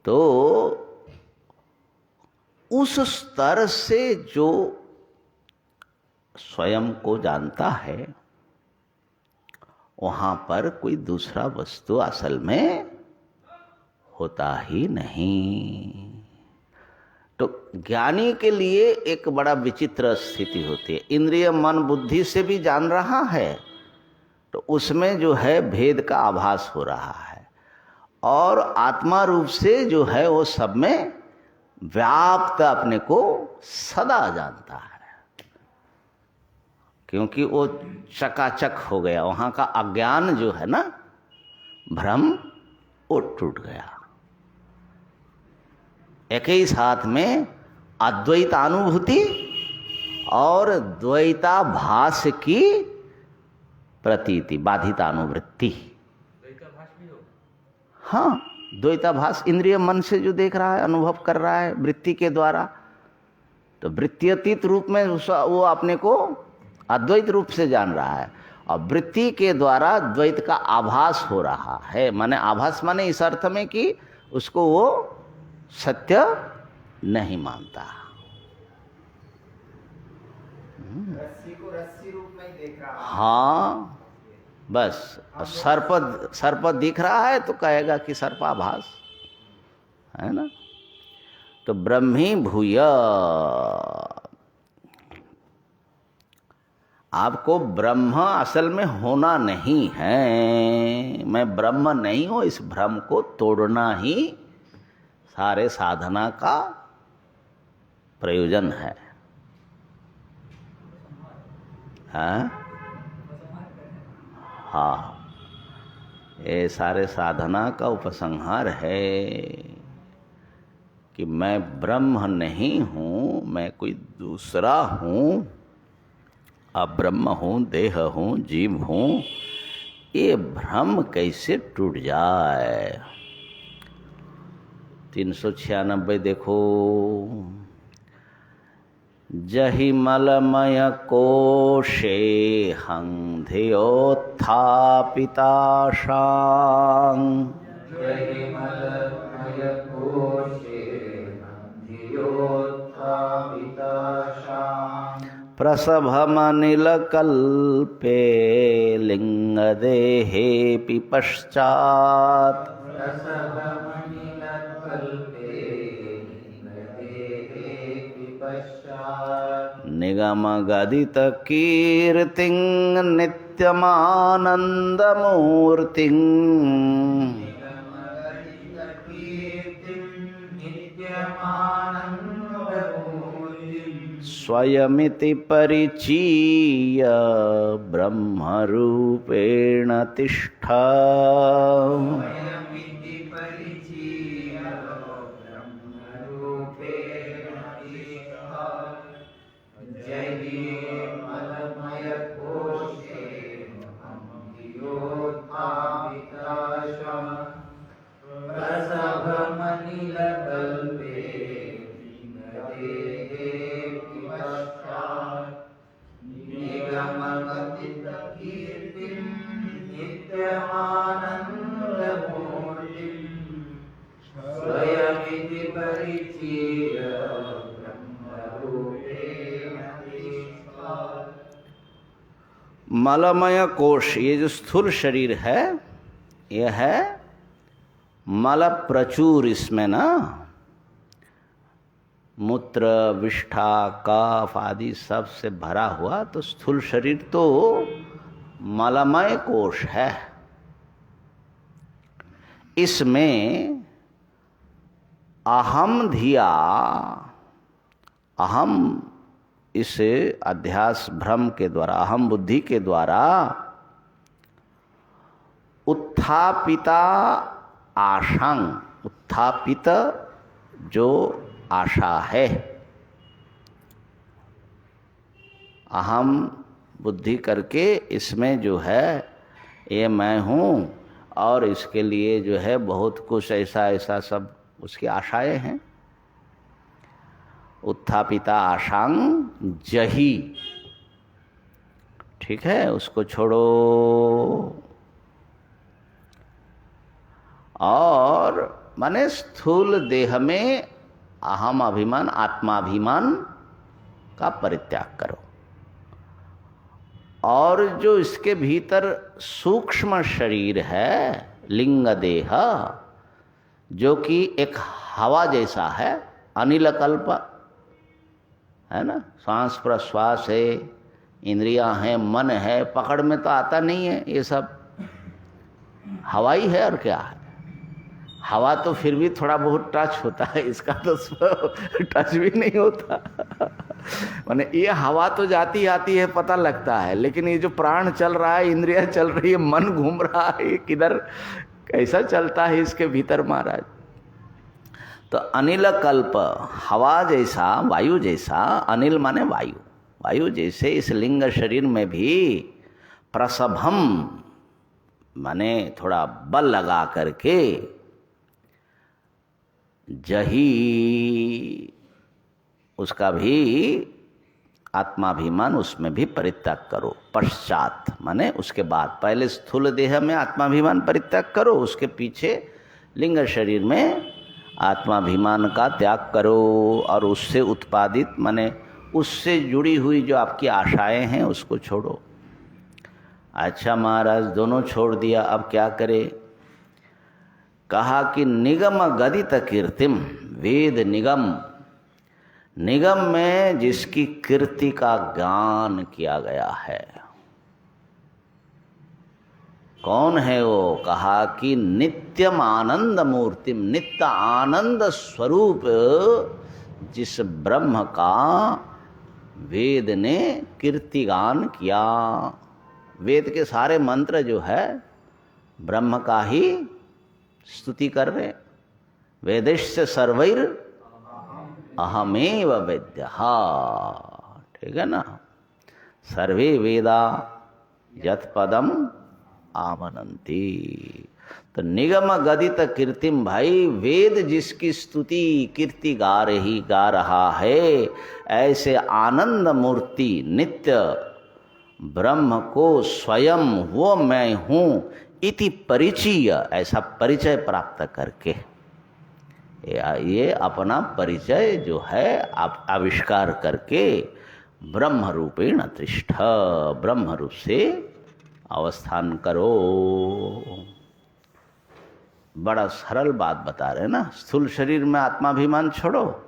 तो उस स्तर से जो स्वयं को जानता है, वहां पर कोई दूसरा वस्तु असल में होता ही नहीं। तो ज्ञानी के लिए एक बड़ा विचित्र स्थिति होती है। इंद्रिय मन बुद्धि से भी जान रहा है तो उसमें जो है भेद का आभास हो रहा है, और आत्मा रूप से जो है वो सब में व्याप्त अपने को सदा जानता है, क्योंकि वो चकाचक हो गया। वहां का अज्ञान जो है ना, भ्रम, वो टूट गया। एक ही साथ में अद्वैतानुभूति और द्वैताभास की प्रतीति, बाधितानुवृत्ति। हाँ, द्वैताभास इंद्रिय मन से जो देख रहा है, अनुभव कर रहा है वृत्ति के द्वारा, तो वृत्त्यतीत रूप में वो अपने को अद्वैत रूप से जान रहा है, और वृत्ति के द्वारा द्वैत का आभास हो रहा है। माने आभास माने इस अर्थ में कि उसको वो सत्य नहीं मानता। रस्सी को रस्सी रूप में देख रहा है। हाँ, बस सर्प दिख रहा है तो कहेगा कि सर्पाभास है ना। तो ब्रह्मी भूय, आपको ब्रह्म असल में होना नहीं है। मैं ब्रह्म नहीं हूं, इस भ्रम को तोड़ना ही सारे साधना का प्रयोजन है। हाँ, ये सारे साधना का उपसंहार है कि मैं ब्रह्म नहीं हूँ, मैं कोई दूसरा हूँ, अब्रह्म हूँ, देह हूँ, जीव हूँ। ये भ्रम कैसे टूट जाए। 396 देखो। जहि मलमय कोशे हं धियोत्थापिताशां प्रसभमनिलकल्पे लिङ्गदेहेऽपि पश्चात् निगमगदितकीर्तिं नित्यमानन्दमूर्तिं स्वयमिति परिचीय ब्रह्मरूपेण तिष्ठ। मलमय कोश, ये जो स्थूल शरीर है, यह है मल प्रचुर। इसमें ना मूत्र, विष्ठा, कफ आदि सब से भरा हुआ, तो स्थूल शरीर तो मलमय कोश है। इसमें अहम धिया, अहम इस अध्यास भ्रम के द्वारा, अहम बुद्धि के द्वारा उत्थापिता आशां, उत्थापित जो आशा है, अहम बुद्धि करके इसमें जो है ये मैं हूँ और इसके लिए जो है बहुत कुछ ऐसा ऐसा सब उसकी आशाएं हैं। उत्थापिता आशां जही, ठीक है, उसको छोड़ो। और माने स्थूल देह में अहम अभिमान, आत्माभिमान का परित्याग करो। और जो इसके भीतर सूक्ष्म शरीर है, लिंग देह, जो कि एक हवा जैसा है, अनिल कल्प है ना, श्वास प्रश्वास है, इंद्रियां हैं, मन है, पकड़ में तो आता नहीं है, ये सब हवा ही है और क्या है। हवा तो फिर भी थोड़ा बहुत टच होता है, इसका तो टच भी नहीं होता। माने ये हवा तो जाती आती है, पता लगता है, लेकिन ये जो प्राण चल रहा है, इंद्रियां चल रही है, मन घूम रहा है, किधर कैसा चलता है इसके भीतर महाराज। तो अनिल कल्प, हवा जैसा, वायु जैसा, अनिल माने वायु, वायु जैसे इस लिंग शरीर में भी प्रसभम माने थोड़ा बल लगा करके जही, उसका भी आत्माभिमान उसमें भी परित्याग करो। पश्चात माने उसके बाद, पहले स्थूल देह में आत्माभिमान परित्याग करो, उसके पीछे लिंग शरीर में आत्माभिमान का त्याग करो और उससे उत्पादित माने उससे जुड़ी हुई जो आपकी आशाएं हैं उसको छोड़ो। अच्छा महाराज, दोनों छोड़ दिया, अब क्या करे? कहा कि निगम गदित कीर्तिम, वेद निगम, निगम में जिसकी कीर्ति का गान किया गया है, कौन है वो? कहा कि नित्यम आनंद मूर्तिम, नित्य आनंद स्वरूप जिस ब्रह्म का वेद ने कीर्तिगान किया। वेद के सारे मंत्र जो है ब्रह्म का ही स्तुति कर रहे। वेदिश्च सर्वैर अहमेव वेद्यः, ठीक है ना। सर्वे वेदा यत् पदम आमनन्ति। तो निगम गदित कीर्तिम, भाई वेद जिसकी स्तुति कीर्ति गा रहा है, ऐसे आनंद मूर्ति नित्य ब्रह्म को स्वयं वो मैं हूँ इति परिचय, ऐसा परिचय प्राप्त करके, ये अपना परिचय जो है आप आविष्कार करके ब्रह्म रूपेण तिष्ठ, ब्रह्म रूप से अवस्थान करो। बड़ा सरल बात बता रहे ना। स्थूल शरीर में आत्माभिमान छोड़ो,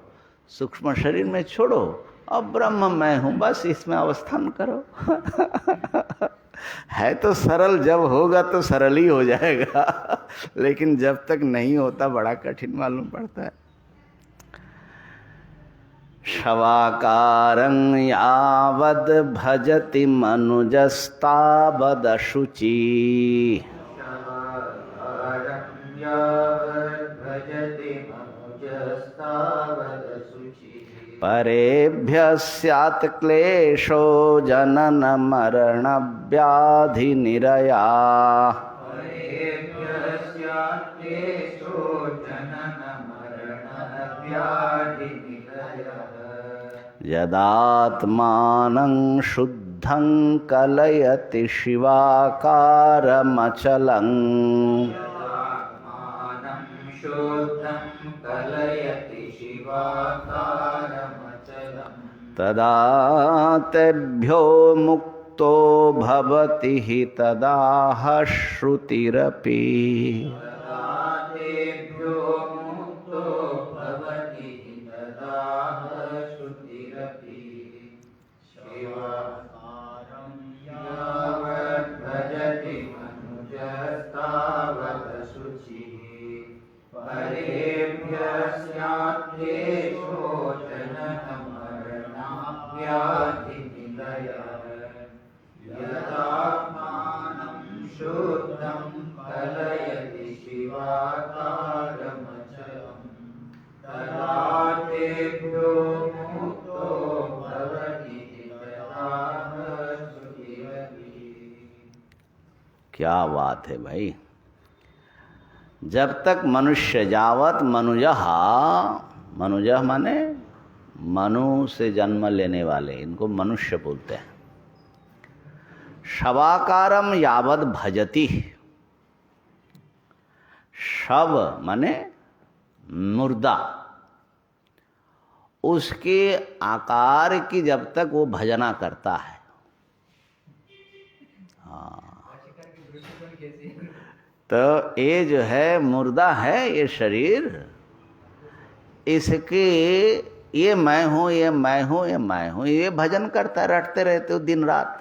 सूक्ष्म शरीर में छोड़ो, अब ब्रह्म मैं हूं, बस इसमें अवस्थान करो। है तो सरल, जब होगा तो सरल ही हो जाएगा, लेकिन जब तक नहीं होता बड़ा कठिन मालूम पड़ता है। शवाकारं यावद् भजति मनुजस्तावदशुचि, परेभ्यः स्यात् क्लेशो जनन मरण व्याधि निरया, यदात्मानं शुद्धं कलयति शिवाकारमचलं, तदा तेभ्यो मुक्तो भवति हि तदाह श्रुतिरपि। क्या बात है भाई। जब तक मनुष्य जावत मनुजः, मनुजः माने मनु से जन्म लेने वाले, इनको मनुष्य बोलते हैं। शवाकारम यावत भजति, शव माने मुर्दा, उसके आकार की जब तक वो भजना करता है। तो ये जो है मुर्दा है, ये शरीर, इसके ये मैं हूँ, ये मैं हूँ, ये मैं हूँ, ये भजन करता, रटते रहते हो दिन रात।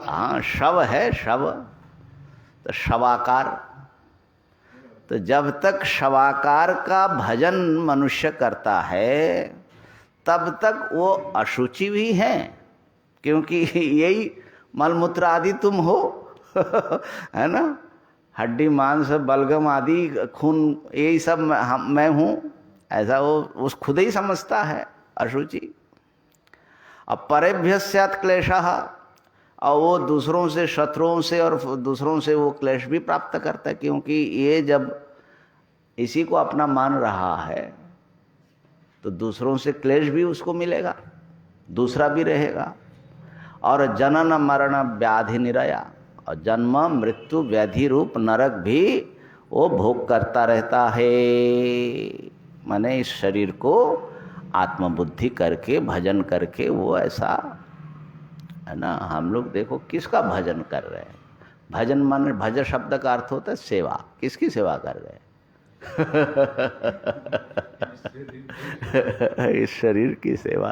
हाँ, शव है, शव तो शवाकार। तो जब तक शवाकार का भजन मनुष्य करता है तब तक वो अशुचि भी है, क्योंकि यही मलमूत्र आदि तुम हो, है ना। हड्डी मांस बलगम आदि खून, यही सब मैं हूँ, ऐसा वो उस खुद ही समझता है, अशुचि। अब परेभ्य स्यात् क्लेशः, और वो दूसरों से, शत्रुओं से और दूसरों से वो क्लेश भी प्राप्त करता है, क्योंकि ये जब इसी को अपना मान रहा है तो दूसरों से क्लेश भी उसको मिलेगा, दूसरा भी रहेगा। और जनन मरण व्याधि निरया, और जन्म मृत्यु व्याधि रूप नरक भी वो भोग करता रहता है। माने इस शरीर को आत्मबुद्धि करके भजन करके वो ऐसा है ना। हम लोग देखो किसका भजन कर रहे हैं। भजन माने, भज शब्द का अर्थ होता है सेवा। किसकी सेवा कर रहे हैं? इस शरीर की सेवा,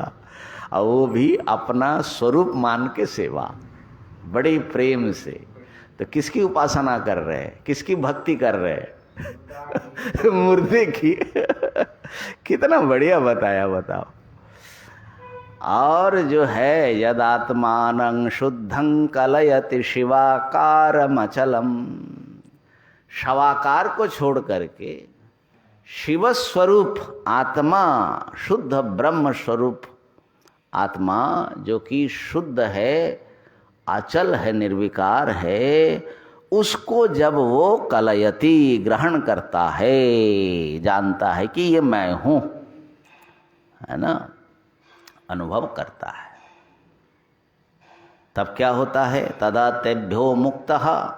और वो भी अपना स्वरूप मान के सेवा, बड़े प्रेम से। तो किसकी उपासना कर रहे हैं, किसकी भक्ति कर रहे हैं? मुर्दे की। कितना बढ़िया बताया, बताओ। और जो है यदात्मानं शुद्धं कलयति शिवाकारमचलम, शवाकार को छोड़ करके शिव स्वरूप आत्मा, शुद्ध ब्रह्म स्वरूप आत्मा जो कि शुद्ध है, अचल है, निर्विकार है, उसको जब वो कलयति ग्रहण करता है, जानता है कि ये मैं हूं, है ना, अनुभव करता है, तब क्या होता है? तदा तेभ्यो मुक्तः,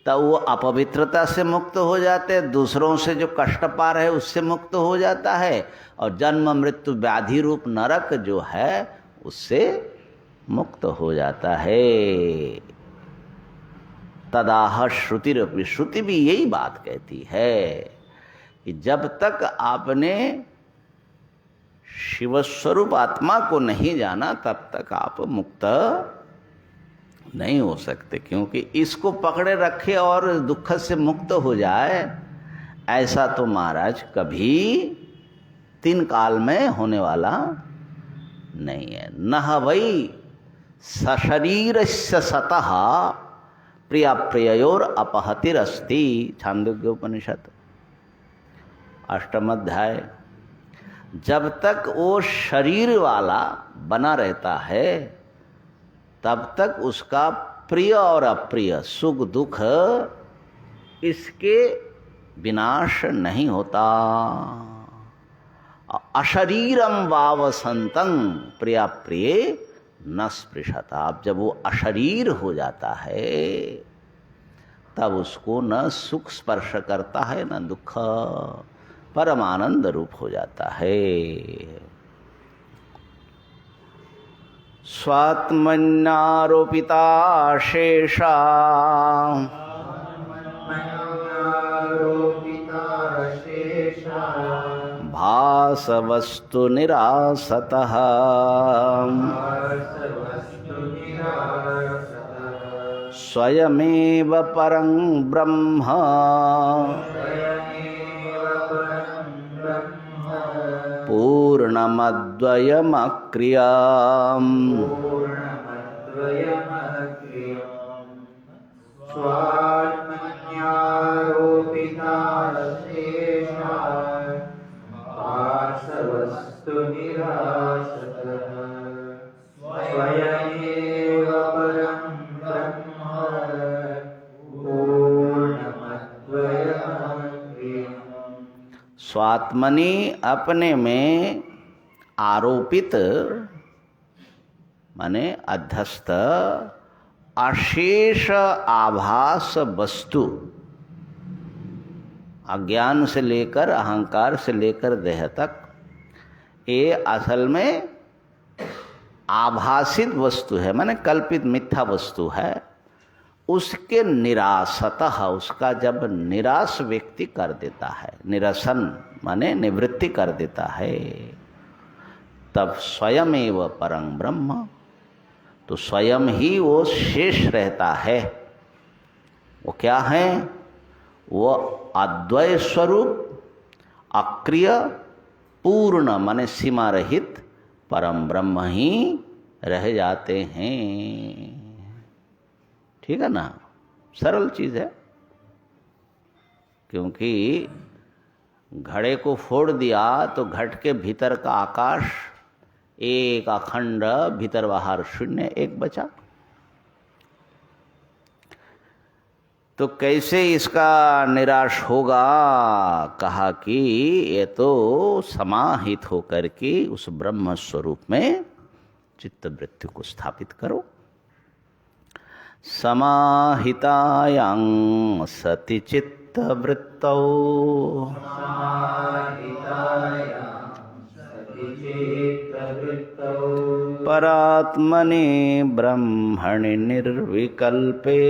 तब वो अपवित्रता से मुक्त हो जाते हैं, दूसरों से जो कष्ट पा रहे उससे मुक्त हो जाता है, और जन्म मृत्यु व्याधि रूप नरक जो है उससे मुक्त हो जाता है। तदाह श्रुतिरपि, श्रुति भी यही बात कहती है कि जब तक आपने शिवस्वरूप आत्मा को नहीं जाना तब तक आप मुक्त नहीं हो सकते, क्योंकि इसको पकड़े रखे और दुख से मुक्त हो जाए, ऐसा तो महाराज कभी 3 काल में होने वाला नहीं है। न वै सशरीरस्य सतः प्रिया प्रियोर अपहतिरस्ति, छांदोग्य उपनिषद 8वां अध्याय। जब तक वो शरीर वाला बना रहता है तब तक उसका प्रिय और अप्रिय, सुख दुख इसके विनाश नहीं होता। अशरीरम वावसंतं प्रिया प्रिय न स्पृशता, अब जब वो अशरीर हो जाता है तब उसको न सुख स्पर्श करता है न दुख, परमानंद रूप हो जाता है। स्वात्मन्यारोपिता शेषा भासवस्तु निरासतः स्वयमेव परं ब्रह्म पूर्णमद्वयमक्रियाम् स्वात्मन्यारोपिता शेषा भासवस्तु निरासतः स्वयमेव परं ब्रह्म पूर्णमद्वयमक्रियम्। स्वात्मनि अपने में आरोपित माने अध्यस्त अशेष आभास वस्तु, अज्ञान से लेकर अहंकार से लेकर देह तक, ये असल में आभासित वस्तु है, माने कल्पित मिथ्या वस्तु है। उसके निरासतः, उसका जब निराश व्यक्ति कर देता है, निरसन माने निवृत्ति कर देता है, तब स्वयं एव परं ब्रह्म, तो स्वयं ही वो शेष रहता है। वो क्या है? वो अद्वय स्वरूप, अक्रिय, पूर्ण माने सीमा रहित परम ब्रह्म ही रह जाते हैं। ठीक है ना, सरल चीज है। क्योंकि घड़े को फोड़ दिया तो घट के भीतर का आकाश एक अखंड, भीतर बाहर शून्य, एक बचा। तो कैसे इसका निराश होगा? कहा कि ये तो समाहित होकर के उस ब्रह्म स्वरूप में चित्त वृत्ति को स्थापित करो। समाहितायां सति चित्त वृत्तौ परात्मने ब्रह्मणि निर्विकल्पे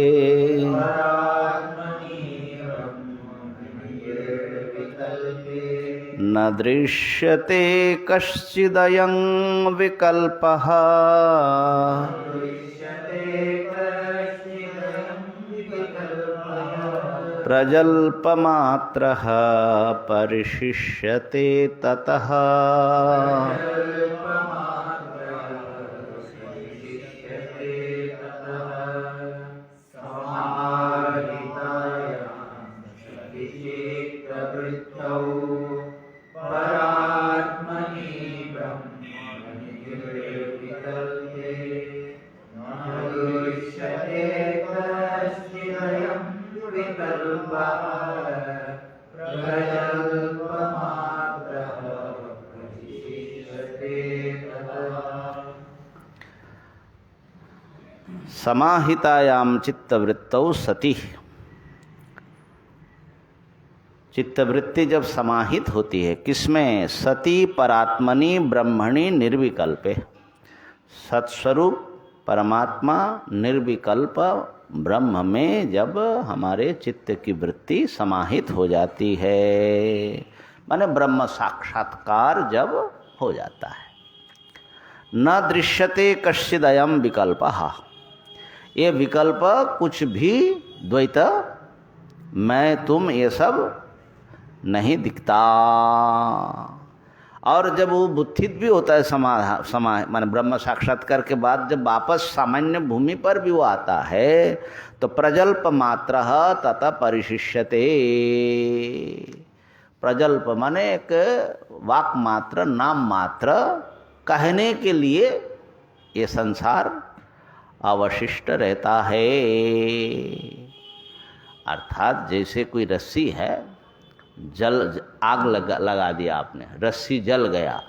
न दृश्यते कश्चिदयं विकल्पः प्रजल्पमात्रः परिशिष्यते ततः समाहितायाम चित्तवृत्तौ सति। चित्तवृत्ति जब समाहित होती है किसमें? सति परात्मनि ब्रह्मणि निर्विकल्पे। सत्स्वरूप परमात्मा निर्विकल्प ब्रह्म में जब हमारे चित्त की वृत्ति समाहित हो जाती है, माने ब्रह्म साक्षात्कार जब हो जाता है। न दृश्यते कश्चिदयम विकल्पः। ये विकल्प कुछ भी द्वैत मैं तुम ये सब नहीं दिखता। और जब वो बुद्धित भी होता है माने ब्रह्म साक्षात्कार के बाद जब वापस सामान्य भूमि पर भी वो आता है तो प्रजल्प मात्र ततः परिशिष्यते। प्रजल्प माने एक वाक मात्र, नाम मात्र कहने के लिए ये संसार अवशिष्ट रहता है। अर्थात जैसे कोई रस्सी है, आग लगा दिया आपने, रस्सी जल गया,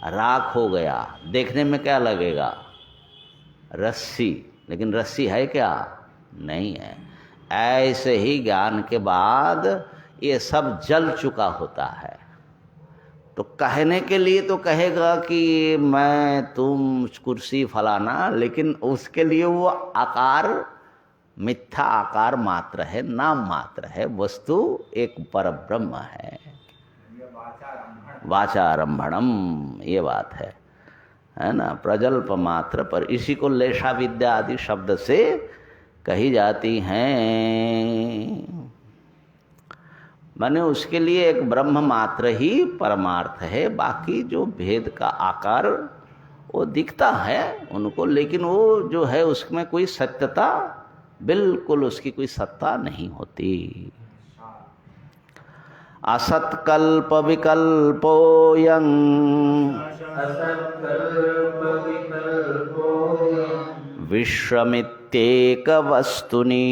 राख हो गया, देखने में क्या लगेगा? रस्सी, लेकिन रस्सी है क्या? नहीं है। ऐसे ही ज्ञान के बाद ये सब जल चुका होता है। तो कहने के लिए तो कहेगा कि मैं तुम कुर्सी फलाना, लेकिन उसके लिए वो आकार मिथ्या आकार मात्र है, नाम मात्र है। वस्तु एक परब्रह्म है। वाचारंभणम, ये बात है ना। प्रजल्प मात्र पर, इसी को लेशा विद्या आदि शब्द से कही जाती हैं। माने उसके लिए एक ब्रह्म मात्र ही परमार्थ है। बाकी जो भेद का आकार वो दिखता है उनको, लेकिन वो जो है उसमें कोई सत्यता, बिल्कुल उसकी कोई सत्ता नहीं होती। असत्कल्प विकल्पोऽयं विश्वमित्येक वस्तुनि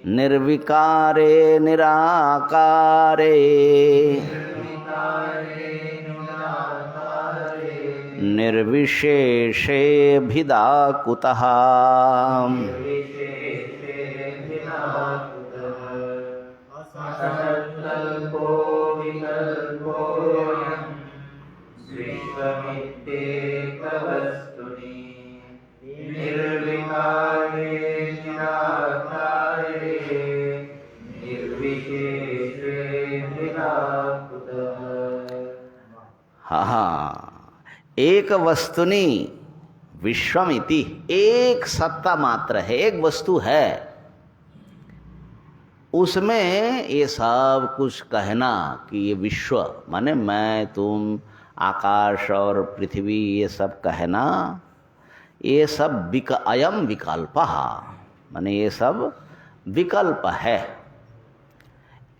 निर्विकारे निराकारे निर्विशेषे भिदा कुतः। हाँ, एक वस्तुनि विश्वमिति, एक सत्ता मात्र है, एक वस्तु है, उसमें ये सब कुछ कहना कि ये विश्व माने मैं तुम आकाश और पृथ्वी, ये सब कहना, ये सब अयम विकल्पः, माने ये सब विकल्प है,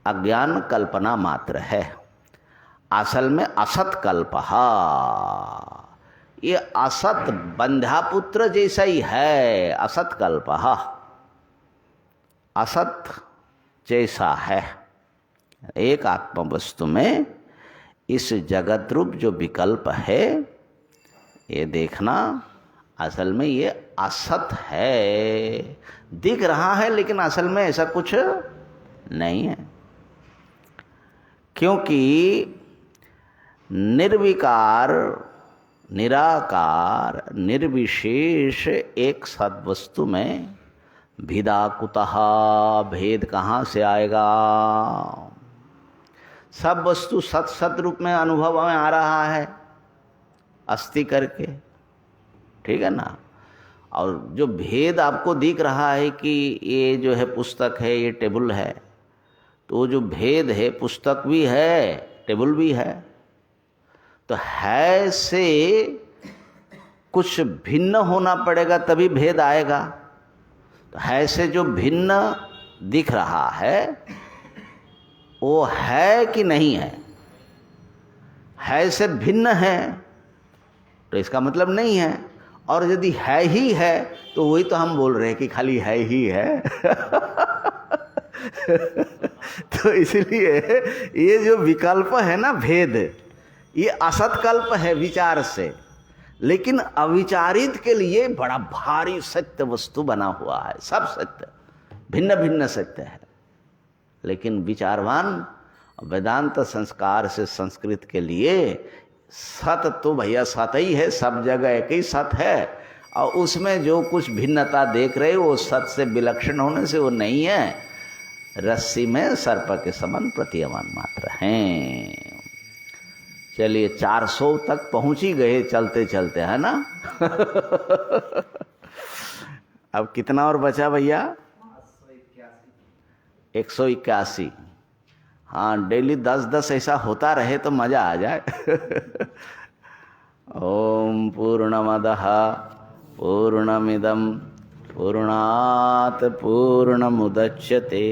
अज्ञान कल्पना मात्र है। असल में असत कल्पः, ये असत बंध्यापुत्र जैसा ही है। असत कल्पः, असत जैसा है। एक आत्म वस्तु में इस जगत रूप जो विकल्प है, ये देखना असल में ये असत है। दिख रहा है लेकिन असल में ऐसा कुछ नहीं है, क्योंकि निर्विकार, निराकार, निर्विशेष एक सद्वस्तु में भिदा कुतः, भेद कहाँ से आएगा? सब वस्तु सत सत रूप में अनुभव में आ रहा है अस्थि करके, ठीक है ना। और जो भेद आपको दिख रहा है कि ये जो है पुस्तक है, ये टेबल है, तो वो जो भेद है, पुस्तक भी है, टेबल भी है, तो है से कुछ भिन्न होना पड़ेगा तभी भेद आएगा। तो है से जो भिन्न दिख रहा है वो है कि नहीं है? है से भिन्न है तो इसका मतलब नहीं है, और यदि है ही है तो वही तो हम बोल रहे हैं कि खाली है ही है। तो इसलिए ये जो विकल्प है ना, भेद, ये असत्कल्प है विचार से, लेकिन अविचारित के लिए बड़ा भारी सत्य वस्तु बना हुआ है। सब सत्य, भिन्न भिन्न सत्य है, लेकिन विचारवान वेदांत संस्कार से संस्कृत के लिए सत तो भैया सत ही है, सब जगह एक ही सत है, और उसमें जो कुछ भिन्नता देख रहे वो सत से विलक्षण होने से वो नहीं है, रस्सी में सर्प के समान प्रतीयमान मात्र हैं। चलिए 400 तक पहुंच ही गए चलते चलते, है ना। अब कितना और बचा भैया? 181। हाँ, डेली 10-10 ऐसा होता रहे तो मजा आ जाए। ओम पूर्णमदः पूर्णमिदं पूर्णात् पूर्णमुदच्यते